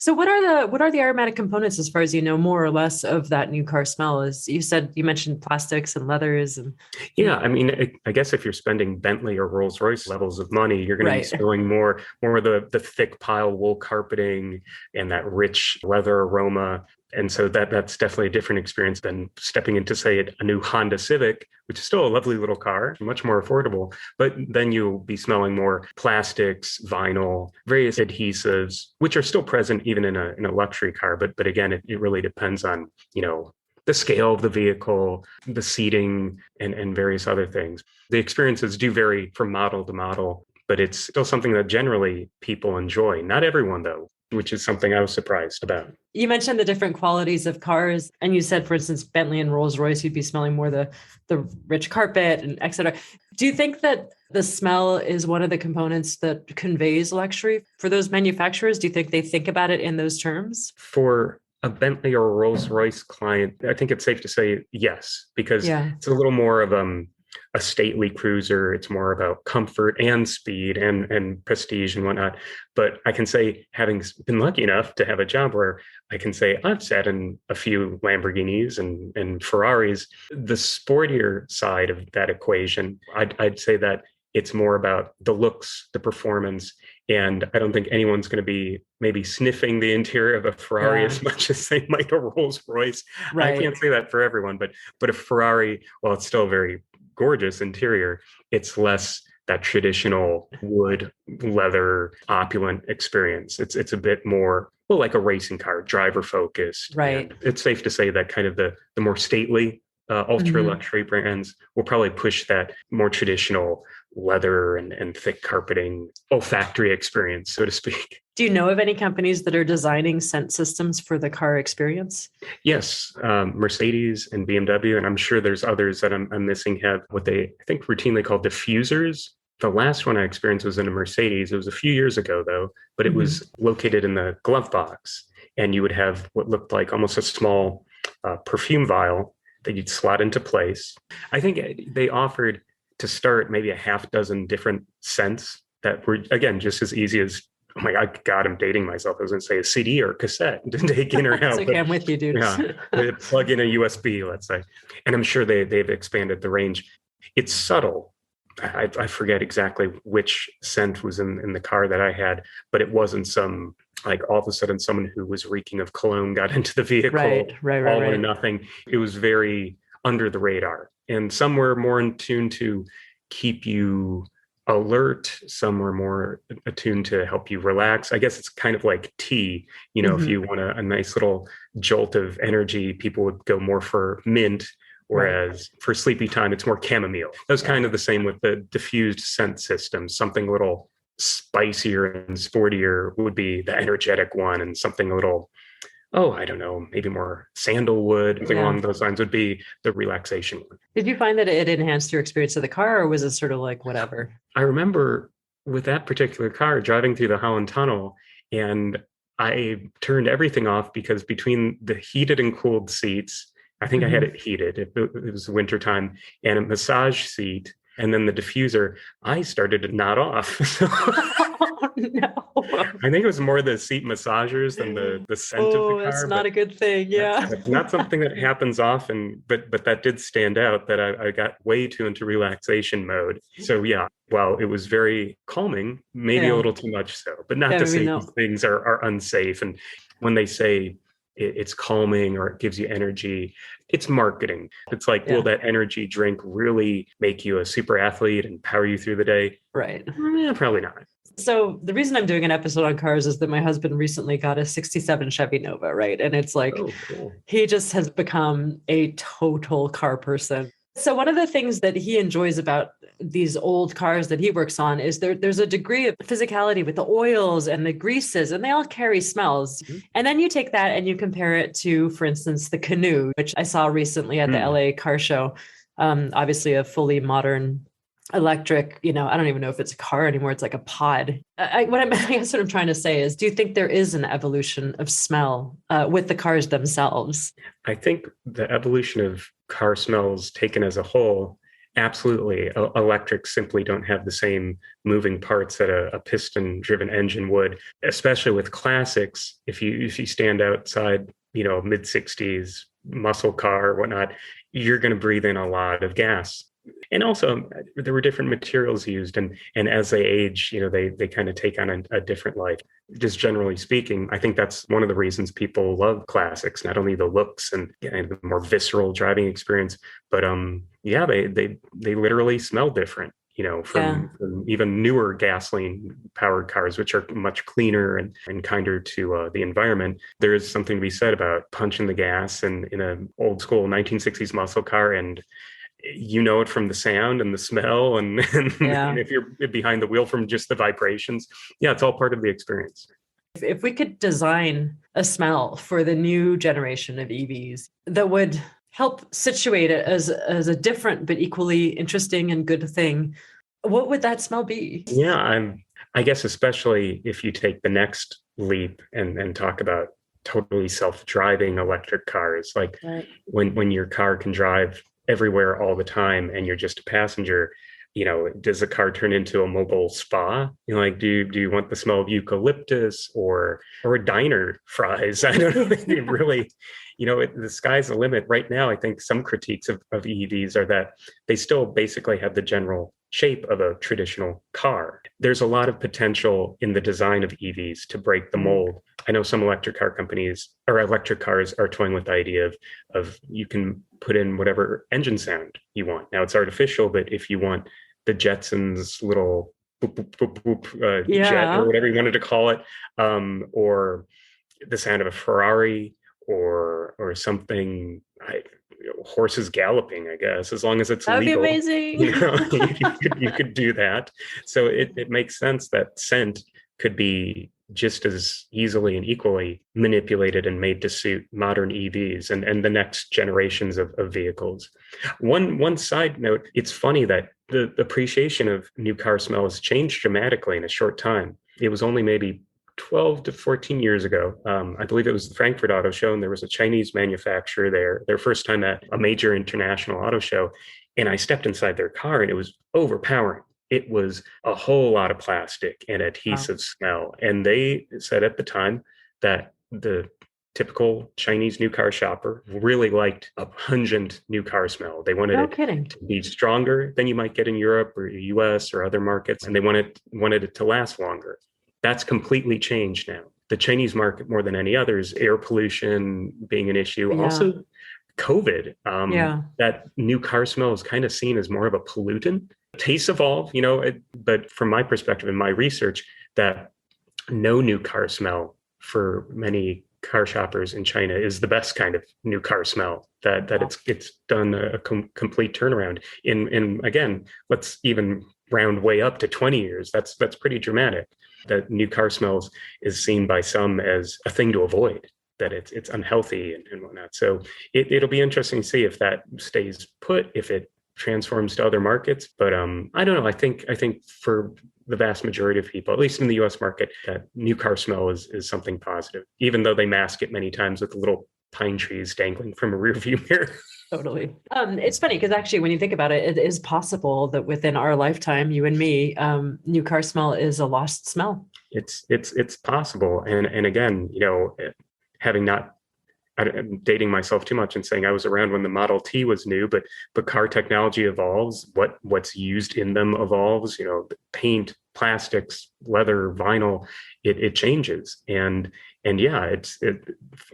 So what are the aromatic components, as far as you know, more or less, of that new car smell? As you said, you mentioned plastics and leathers and. Yeah, I mean, I guess if you're spending Bentley or Rolls-Royce levels of money, you're going to be smelling more of the thick pile wool carpeting and that rich leather aroma. And so that's definitely a different experience than stepping into, say, a new Honda Civic, which is still a lovely little car, much more affordable. But then you'll be smelling more plastics, vinyl, various adhesives, which are still present even in a luxury car. But again, it really depends on, the scale of the vehicle, the seating, and various other things. The experiences do vary from model to model, but it's still something that generally people enjoy. Not everyone, though, which is something I was surprised about. You mentioned the different qualities of cars, and you said, for instance, Bentley and Rolls-Royce, you'd be smelling more the rich carpet and et cetera. Do you think that the smell is one of the components that conveys luxury for those manufacturers? Do you think they think about it in those terms? For a Bentley or a Rolls-Royce client, I think it's safe to say yes, because it's a little more of a stately cruiser. It's more about comfort and speed and prestige and whatnot. But I can say, having been lucky enough to have a job where I can say I've sat in a few Lamborghinis and Ferraris, the sportier side of that equation, I'd say that it's more about the looks, the performance. And I don't think anyone's going to be maybe sniffing the interior of a Ferrari as much as they might a Rolls Royce. Right. I can't say that for everyone, but a Ferrari, well, it's still very gorgeous interior. It's less that traditional wood, leather, opulent experience. It's a bit more, well, like a racing car, driver focused. Right. And it's safe to say that kind of the more stately, ultra luxury brands will probably push that more traditional leather and thick carpeting, olfactory experience, so to speak. Do you know of any companies that are designing scent systems for the car experience? Yes, Mercedes and BMW, and I'm sure there's others that I'm missing, have what they, I think, routinely call diffusers. The last one I experienced was in a Mercedes. It was a few years ago, though, but it was located in the glove box, and you would have what looked like almost a small perfume vial that you'd slot into place. I think they offered to start maybe a half dozen different scents that were, again, just as easy as, oh my God, I'm dating myself. I was going to say a CD or a cassette to take in or out. Okay, I'm with you, dude. Yeah, plug in a USB, let's say. And I'm sure they've expanded the range. It's subtle. I forget exactly which scent was in the car that I had, but it wasn't some, like, all of a sudden someone who was reeking of cologne got into the vehicle, all or nothing. It was very under the radar. And some were more in tune to keep you alert. Some were more attuned to help you relax. I guess it's kind of like tea. You know, if you want a nice little jolt of energy, people would go more for mint. Whereas for sleepy time, it's more chamomile. That was kind of the same with the diffused scent system. Something a little spicier and sportier would be the energetic one, and something a little, I don't know, maybe more sandalwood, something along those lines would be the relaxation one. Did you find that it enhanced your experience of the car, or was it sort of like whatever? I remember with that particular car driving through the Holland Tunnel, and I turned everything off because between the heated and cooled seats, I think I had it heated. It was wintertime, and a massage seat, and then the diffuser, I started to nod off. Oh, no. I think it was more the seat massagers than the scent of the car. That's not a good thing. Yeah. That's not something that happens often, but that did stand out, that I got way too into relaxation mode. So yeah, while it was very calming, maybe a little too much so, but not to say these things are unsafe. And when they say it's calming or it gives you energy, it's marketing. It's like, will that energy drink really make you a super athlete and power you through the day? Right. Probably not. So the reason I'm doing an episode on cars is that my husband recently got a 67 Chevy Nova, right? And it's like, he just has become a total car person. So one of the things that he enjoys about these old cars that he works on is there's a degree of physicality with the oils and the greases, and they all carry smells. And then you take that and you compare it to, for instance, the Canoe, which I saw recently at the LA car show. Obviously a fully modern electric, I don't even know if it's a car anymore. It's like a pod. I guess what I'm trying to say is, do you think there is an evolution of smell with the cars themselves? I think the evolution of car smells taken as a whole, absolutely. Electrics simply don't have the same moving parts that a piston-driven engine would, especially with classics. If you stand outside, mid-60s muscle car or whatnot, you're going to breathe in a lot of gas. And also, there were different materials used, and as they age, they kind of take on a different life. Just generally speaking, I think that's one of the reasons people love classics, not only the looks and the more visceral driving experience, but they literally smell different, from even newer gasoline-powered cars, which are much cleaner and kinder to the environment. There is something to be said about punching the gas in an old-school 1960s muscle car, and it from the sound and the smell and if you're behind the wheel from just the vibrations. It's all part of the experience. If we could design a smell for the new generation of EVs that would help situate it as a different but equally interesting and good thing, what would that smell be? I guess especially if you take the next leap and talk about totally self-driving electric cars, like when your car can drive everywhere all the time and you're just a passenger, does the car turn into a mobile spa? Like, do you want the smell of eucalyptus or a diner fries? I don't know. They really, the sky's the limit. Right now, I think some critiques of EVs are that they still basically have the general shape of a traditional car. There's a lot of potential in the design of EVs to break the mold. I know some electric cars are toying with the idea of you can put in whatever engine sound you want. Now it's artificial, but if you want the Jetsons little boop, boop, boop, boop, jet or whatever you wanted to call it, or the sound of a Ferrari or something, horses galloping, I guess, as long as it's legal. That'd be amazing. You could do that. So it makes sense that scent could be just as easily and equally manipulated and made to suit modern EVs and the next generations of vehicles. One side note, it's funny that the appreciation of new car smell has changed dramatically in a short time. It was only maybe 12 to 14 years ago. I believe it was the Frankfurt Auto Show, and there was a Chinese manufacturer there, their first time at a major international auto show. And I stepped inside their car and it was overpowering. It was a whole lot of plastic and adhesive smell. And they said at the time that the typical Chinese new car shopper really liked a pungent new car smell. They wanted it to be stronger than you might get in Europe or US or other markets. And they wanted it to last longer. That's completely changed now. The Chinese market, more than any others, air pollution being an issue. Yeah. Also, COVID. That new car smell is kind of seen as more of a pollutant. Tastes evolve, but from my perspective and my research, that no new car smell for many car shoppers in China is the best kind of new car smell. That it's done a complete turnaround. In again, let's even round way up to 20 years. That's pretty dramatic. That new car smells is seen by some as a thing to avoid, that it's unhealthy and whatnot. So it'll be interesting to see if that stays put, if it transforms to other markets. But I don't know. I think for the vast majority of people, at least in the US market, that new car smell is something positive, even though they mask it many times with little pine trees dangling from a rearview mirror. Totally. It's funny because actually, when you think about it, it is possible that within our lifetime, you and me, new car smell is a lost smell. It's possible. And again, I'm dating myself too much and saying I was around when the Model T was new, but car technology evolves. What's used in them evolves. Paint, plastics, leather, vinyl, it changes. And yeah, it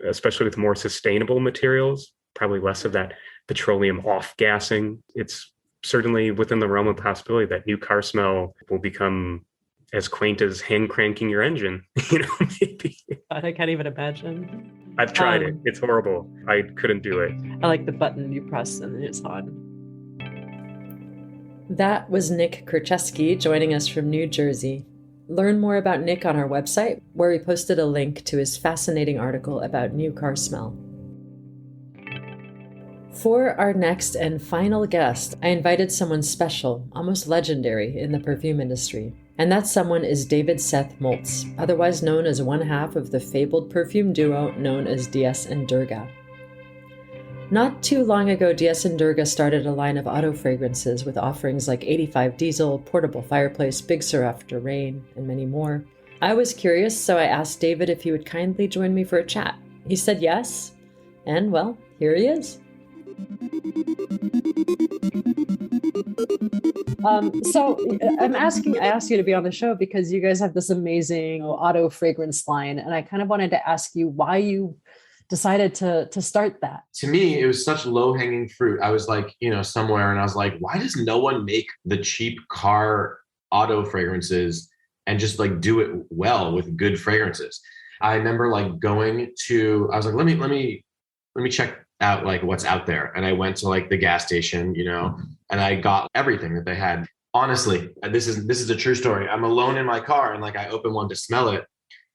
especially with more sustainable materials, probably less of that petroleum off-gassing. It's certainly within the realm of possibility that new car smell will become as quaint as hand cranking your engine, maybe. I can't even imagine. I've tried it. It's horrible. I couldn't do it. I like the button you press and then it's on. That was Nick Kurczewski joining us from New Jersey. Learn more about Nick on our website, where we posted a link to his fascinating article about new car smell. For our next and final guest, I invited someone special, almost legendary in the perfume industry. And that someone is David Seth Moltz, otherwise known as one half of the fabled perfume duo known as DS and Durga. Not too long ago, DS and Durga started a line of auto fragrances with offerings like 85 Diesel, Portable Fireplace, Big Sur After Rain, and many more. I was curious, so I asked David if he would kindly join me for a chat. He said yes, and well, here he is. So I asked you to be on the show because you guys have this amazing auto fragrance line, and I kind of wanted to ask you why you decided to start that. To me, it was such low-hanging fruit. I was like, somewhere, and I was like, why does no one make the cheap car auto fragrances and just like do it well with good fragrances? I remember like I was like, let me check out like what's out there. And I went to like the gas station, and I got everything that they had. Honestly, this is a true story. I'm alone in my car and like I open one to smell it.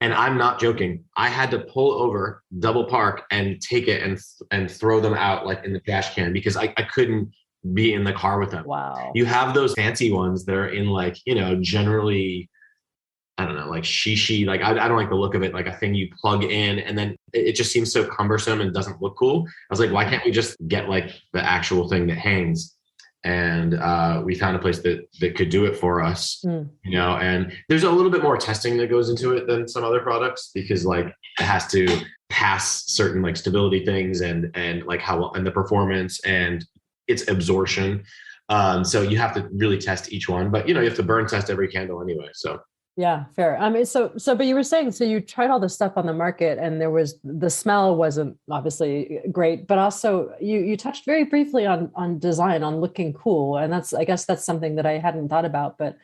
And I'm not joking. I had to pull over, double park, and take it and throw them out like in the trash can because I couldn't be in the car with them. Wow. You have those fancy ones that are in like, generally I don't know, like shishi. Like I don't like the look of it, like a thing you plug in and then it just seems so cumbersome and doesn't look cool. I was like, why can't we just get like the actual thing that hangs? And we found a place that could do it for us, you know, and there's a little bit more testing that goes into it than some other products because like it has to pass certain like stability things and like how and the performance and its absorption. So you have to really test each one, but you know, you have to burn test every candle anyway. So yeah, fair. I mean, so, but you were saying, so you tried all this stuff on the market and the smell wasn't obviously great, but also you touched very briefly on design, on looking cool. And I guess that's something that I hadn't thought about, but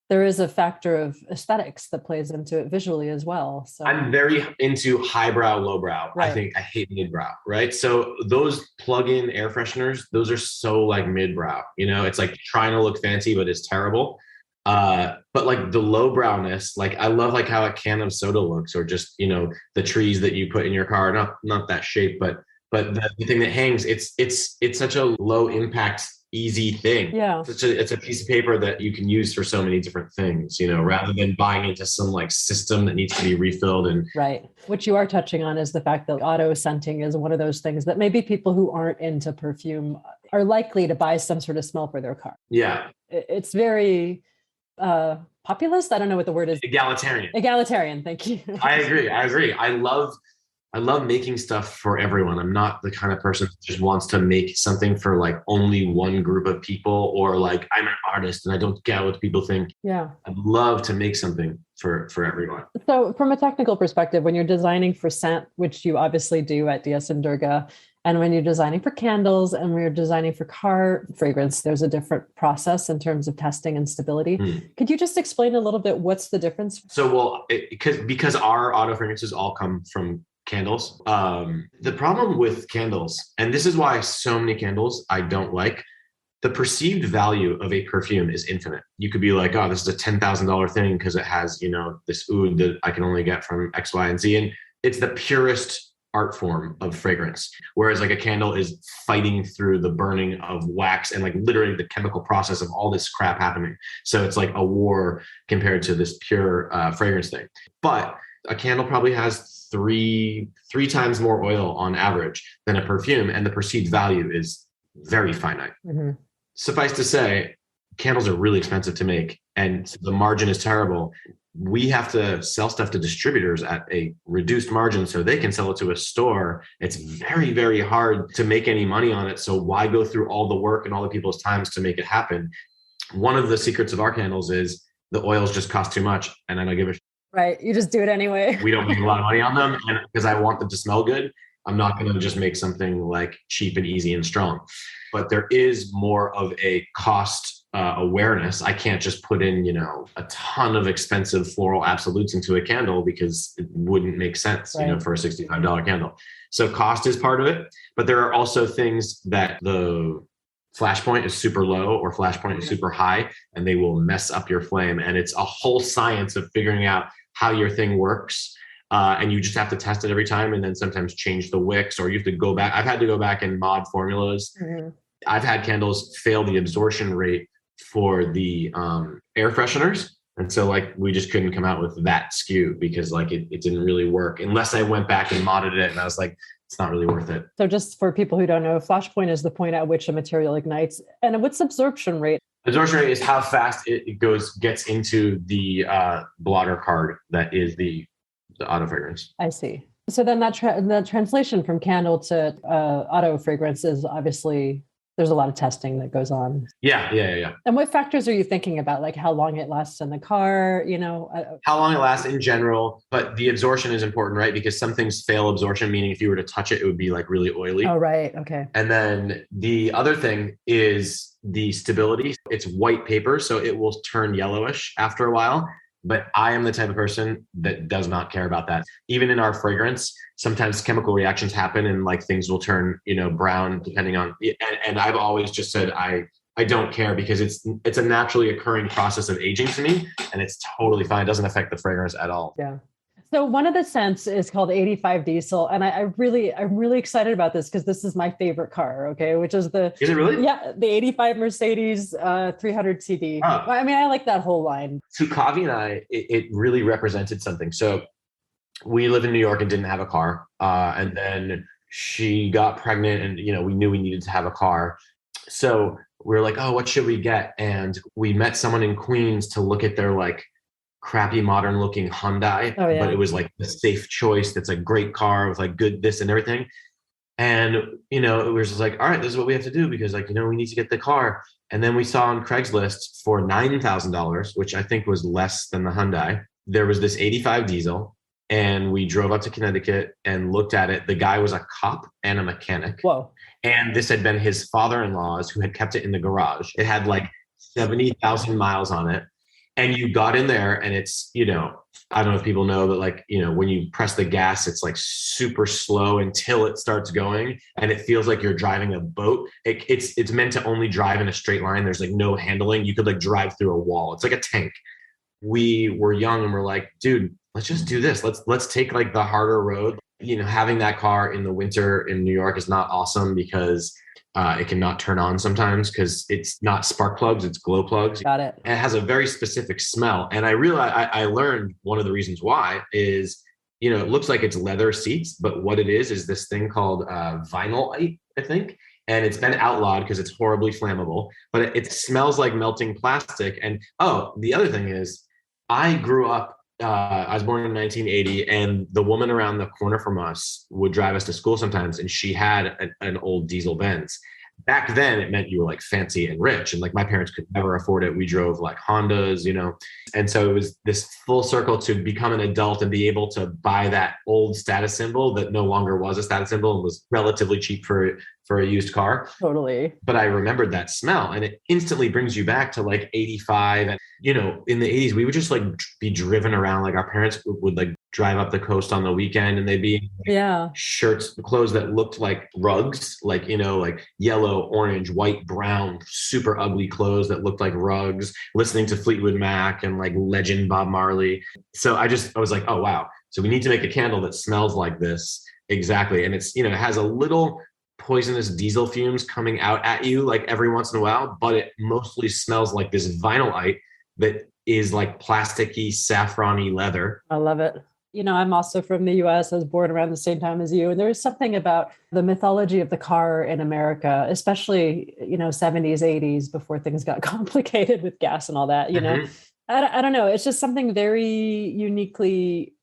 there is a factor of aesthetics that plays into it visually as well. So I'm very into highbrow, lowbrow. Right. I think I hate midbrow, right? So those plug-in air fresheners, those are so like midbrow, you know, it's like trying to look fancy, but it's terrible. But like the lowbrowness, like I love like how a can of soda looks, or just, you know, the trees that you put in your car, not that shape, but the thing that hangs, it's such a low impact, easy thing. Yeah. It's a piece of paper that you can use for so many different things, you know, rather than buying into some like system that needs to be refilled. And right. What you are touching on is the fact that auto scenting is one of those things that maybe people who aren't into perfume are likely to buy some sort of smell for their car. Yeah. It's very populist. I don't know what the word is. Egalitarian. Thank you. I agree. I love making stuff for everyone. I'm not the kind of person that just wants to make something for like only one group of people, or like I'm an artist and I don't care what people think. Yeah. I'd love to make something for everyone. So from a technical perspective, when you're designing for scent, which you obviously do at DS and Durga, and when you're designing for candles and when you're designing for car fragrance, there's a different process in terms of testing and stability. Could you just explain a little bit what's the difference? So, because our auto fragrances all come from candles. The problem with candles, and this is why so many candles I don't like, the perceived value of a perfume is infinite. You could be like, oh, this is a $10,000 thing because it has, you know, this oud that I can only get from X, Y, and Z. And it's the purest art form of fragrance. Whereas like a candle is fighting through the burning of wax and like literally the chemical process of all this crap happening. So it's like a war compared to this pure fragrance thing. But a candle probably has three times more oil on average than a perfume, and the perceived value is very finite. Suffice to say, candles are really expensive to make, and the margin is terrible. We have to sell stuff to distributors at a reduced margin so they can sell it to a store. It's very, very hard to make any money on it. So why go through all the work and all the people's times to make it happen? One of the secrets of our candles is the oils just cost too much, and I don't give a shit. Right. You just do it anyway. We don't make a lot of money on them, and because I want them to smell good, I'm not going to just make something like cheap and easy and strong. But there is more of a cost awareness. I can't just put in, you know, a ton of expensive floral absolutes into a candle because it wouldn't make sense, right, you know, for a $65 candle. So cost is part of it, but there are also things that the flash point is super low or flash point is super high, and they will mess up your flame. And it's a whole science of figuring out how your thing works. And you just have to test it every time, and then sometimes change the wicks, or you have to go back. I've had to go back and mod formulas. I've had candles fail the absorption rate for the air fresheners. And so like, we just couldn't come out with that SKU because like it didn't really work unless I went back and modded it. And I was like, it's not really worth it. So just for people who don't know, flash point is the point at which a material ignites. And what's absorption rate? Absorption rate is how fast it gets into the blotter card that is the auto fragrance. I see. So then the translation from candle to auto fragrance is obviously, there's a lot of testing that goes on. Yeah. And what factors are you thinking about? Like how long it lasts in the car, you know? How long it lasts in general, but the absorption is important, right? Because some things fail absorption, meaning if you were to touch it, it would be like really oily. Oh, right. Okay. And then the other thing is the stability. It's white paper, so it will turn yellowish after a while. But I am the type of person that does not care about that. Even in our fragrance, sometimes chemical reactions happen and like things will turn, you know, brown depending on, and I've always just said, I don't care because it's a naturally occurring process of aging to me, and it's totally fine. It doesn't affect the fragrance at all. Yeah. So one of the scents is called 85 diesel. And I'm really excited about this because this is my favorite car. Okay. Which is Is it really? Yeah. The 85 Mercedes 300 CD. Oh. I mean, I like that whole line. To Kavi and I, it really represented something. So we live in New York and didn't have a car. And then she got pregnant and, we knew we needed to have a car. So we were like, oh, what should we get? And we met someone in Queens to look at their like crappy modern looking Hyundai, but it was like the safe choice. That's a great car with like good this and everything. And, it was just like, all right, this is what we have to do because like, we need to get the car. And then we saw on Craigslist for $9,000, which I think was less than the Hyundai. There was this 85 diesel and we drove up to Connecticut and looked at it. The guy was a cop and a mechanic. Whoa. And this had been his father-in-law's who had kept it in the garage. It had like 70,000 miles on it. And you got in there and it's, I don't know if people know, but like, when you press the gas, it's like super slow until it starts going and it feels like you're driving a boat. It's meant to only drive in a straight line. There's like no handling. You could like drive through a wall. It's like a tank. We were young and we're like, dude, let's just do this. Let's take like the harder road. Having that car in the winter in New York is not awesome because it cannot turn on sometimes because it's not spark plugs, it's glow plugs. Got it. And it has a very specific smell. And I realized I learned one of the reasons why is, it looks like it's leather seats, but what it is this thing called vinylite, I think. And it's been outlawed because it's horribly flammable, but it smells like melting plastic. And the other thing is I grew up, I was born in 1980 and the woman around the corner from us would drive us to school sometimes. And she had an old diesel Benz. Back then it meant you were like fancy and rich. And like my parents could never afford it. We drove like Hondas, And so it was this full circle to become an adult and be able to buy that old status symbol that no longer was a status symbol and was relatively cheap for a used car. Totally. But I remembered that smell and it instantly brings you back to like 85. And, in the 80s, we would just like be driven around. Like our parents would like drive up the coast on the weekend and they'd be in shirts, clothes that looked like rugs, like, like yellow, orange, white, brown, super ugly clothes that looked like rugs, listening to Fleetwood Mac and like legend Bob Marley. So I was like, oh, wow. So we need to make a candle that smells like this. Exactly. And it's, it has a little poisonous diesel fumes coming out at you like every once in a while, but it mostly smells like this vinylite that is like plasticky, saffrony leather. I love it. I'm also from the US. I was born around the same time as you. And there's something about the mythology of the car in America, especially, 70s, 80s, before things got complicated with gas and all that, I don't know. It's just something very uniquely,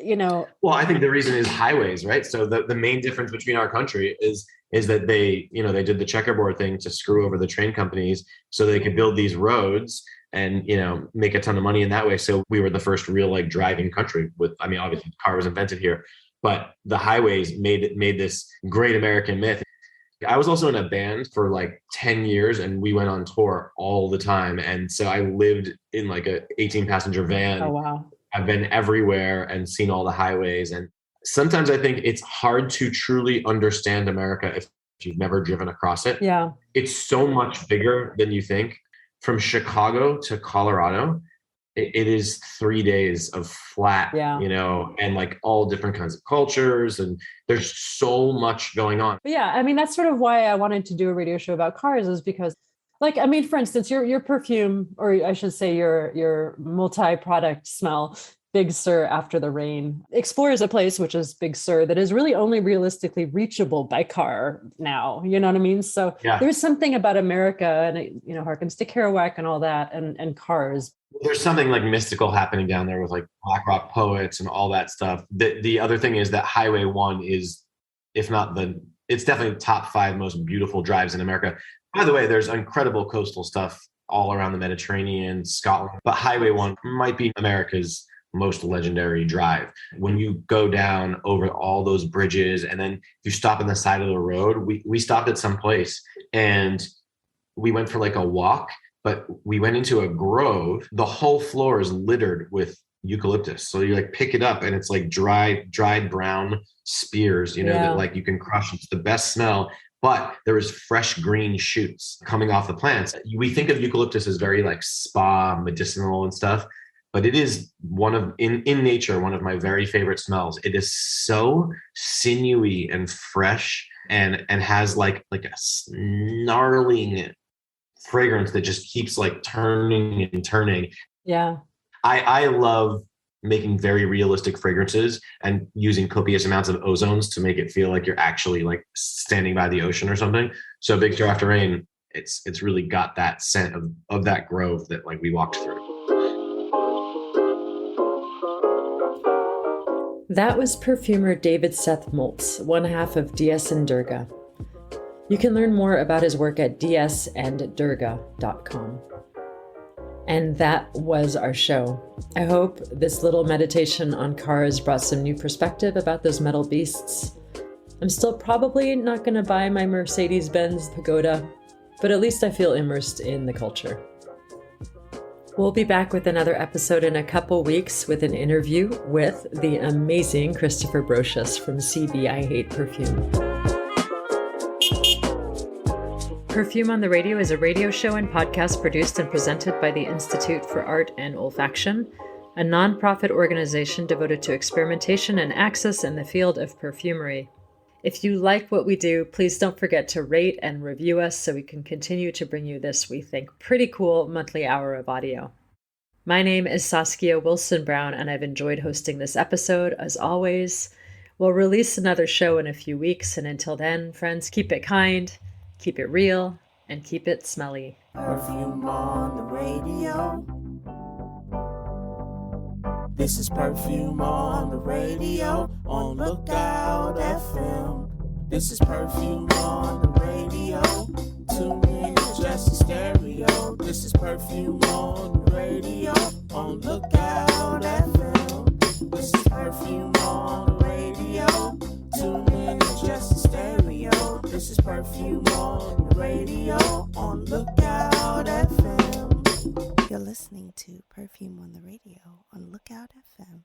Well, I think the reason is highways, right? So the main difference between our country is that they did the checkerboard thing to screw over the train companies so they could build these roads and, make a ton of money in that way. So we were the first real like driving country obviously the car was invented here, but the highways made this great American myth. I was also in a band for like 10 years and we went on tour all the time. And so I lived in like a 18 passenger van. Oh, wow. I've been everywhere and seen all the highways. And sometimes I think it's hard to truly understand America if you've never driven across it. Yeah. It's so much bigger than you think. From Chicago to Colorado, it is 3 days of flat, and like all different kinds of cultures. And there's so much going on. But yeah. That's sort of why I wanted to do a radio show about cars is because for instance, your perfume, or I should say your multi-product smell, Big Sur After the Rain, explores a place, which is Big Sur, that is really only realistically reachable by car now. You know what I mean? So there's something about America and it, harkens to Kerouac and all that and cars. There's something like mystical happening down there with like Black Rock poets and all that stuff. The other thing is that Highway 1 is, if not it's definitely top 5 most beautiful drives in America. By the way, there's incredible coastal stuff all around the Mediterranean, Scotland, but Highway 1 might be America's most legendary drive. When you go down over all those bridges and then you stop on the side of the road, we stopped at some place and we went for like a walk, but we went into a grove. The whole floor is littered with eucalyptus. So you like pick it up and it's like dried brown spears, that like you can crush. It's the best smell. But there was fresh green shoots coming off the plants. We think of eucalyptus as very like spa, medicinal and stuff. but it is in nature, one of my very favorite smells. It is so sinewy and fresh and has like a snarling fragrance that just keeps like turning and turning. Yeah. I love making very realistic fragrances and using copious amounts of ozones to make it feel like you're actually like standing by the ocean or something. So Big Show After Rain, it's really got that scent of that grove that like we walked through. That was perfumer David Seth Moltz, one half of DS and Durga. You can learn more about his work at dsanddurga.com. And that was our show. I hope this little meditation on cars brought some new perspective about those metal beasts. I'm still probably not going to buy my Mercedes-Benz Pagoda, but at least I feel immersed in the culture. We'll be back with another episode in a couple weeks with an interview with the amazing Christopher Brocious from CB I Hate Perfume. Perfume on the Radio is a radio show and podcast produced and presented by the Institute for Art and Olfaction, a nonprofit organization devoted to experimentation and access in the field of perfumery. If you like what we do, please don't forget to rate and review us so we can continue to bring you this, we think, pretty cool monthly hour of audio. My name is Saskia Wilson-Brown, and I've enjoyed hosting this episode, as always. We'll release another show in a few weeks, and until then, friends, keep it kind, keep it real, and keep it smelly. Perfume on the radio. This is Perfume on the radio on Lookout FM. This is Perfume on the radio. Tune in just in stereo. This is Perfume on the radio on Lookout FM. This is Perfume on the radio. Tune in just in stereo. This is Perfume on the radio on Lookout FM. You're listening to Perfume on the Radio on Lookout FM.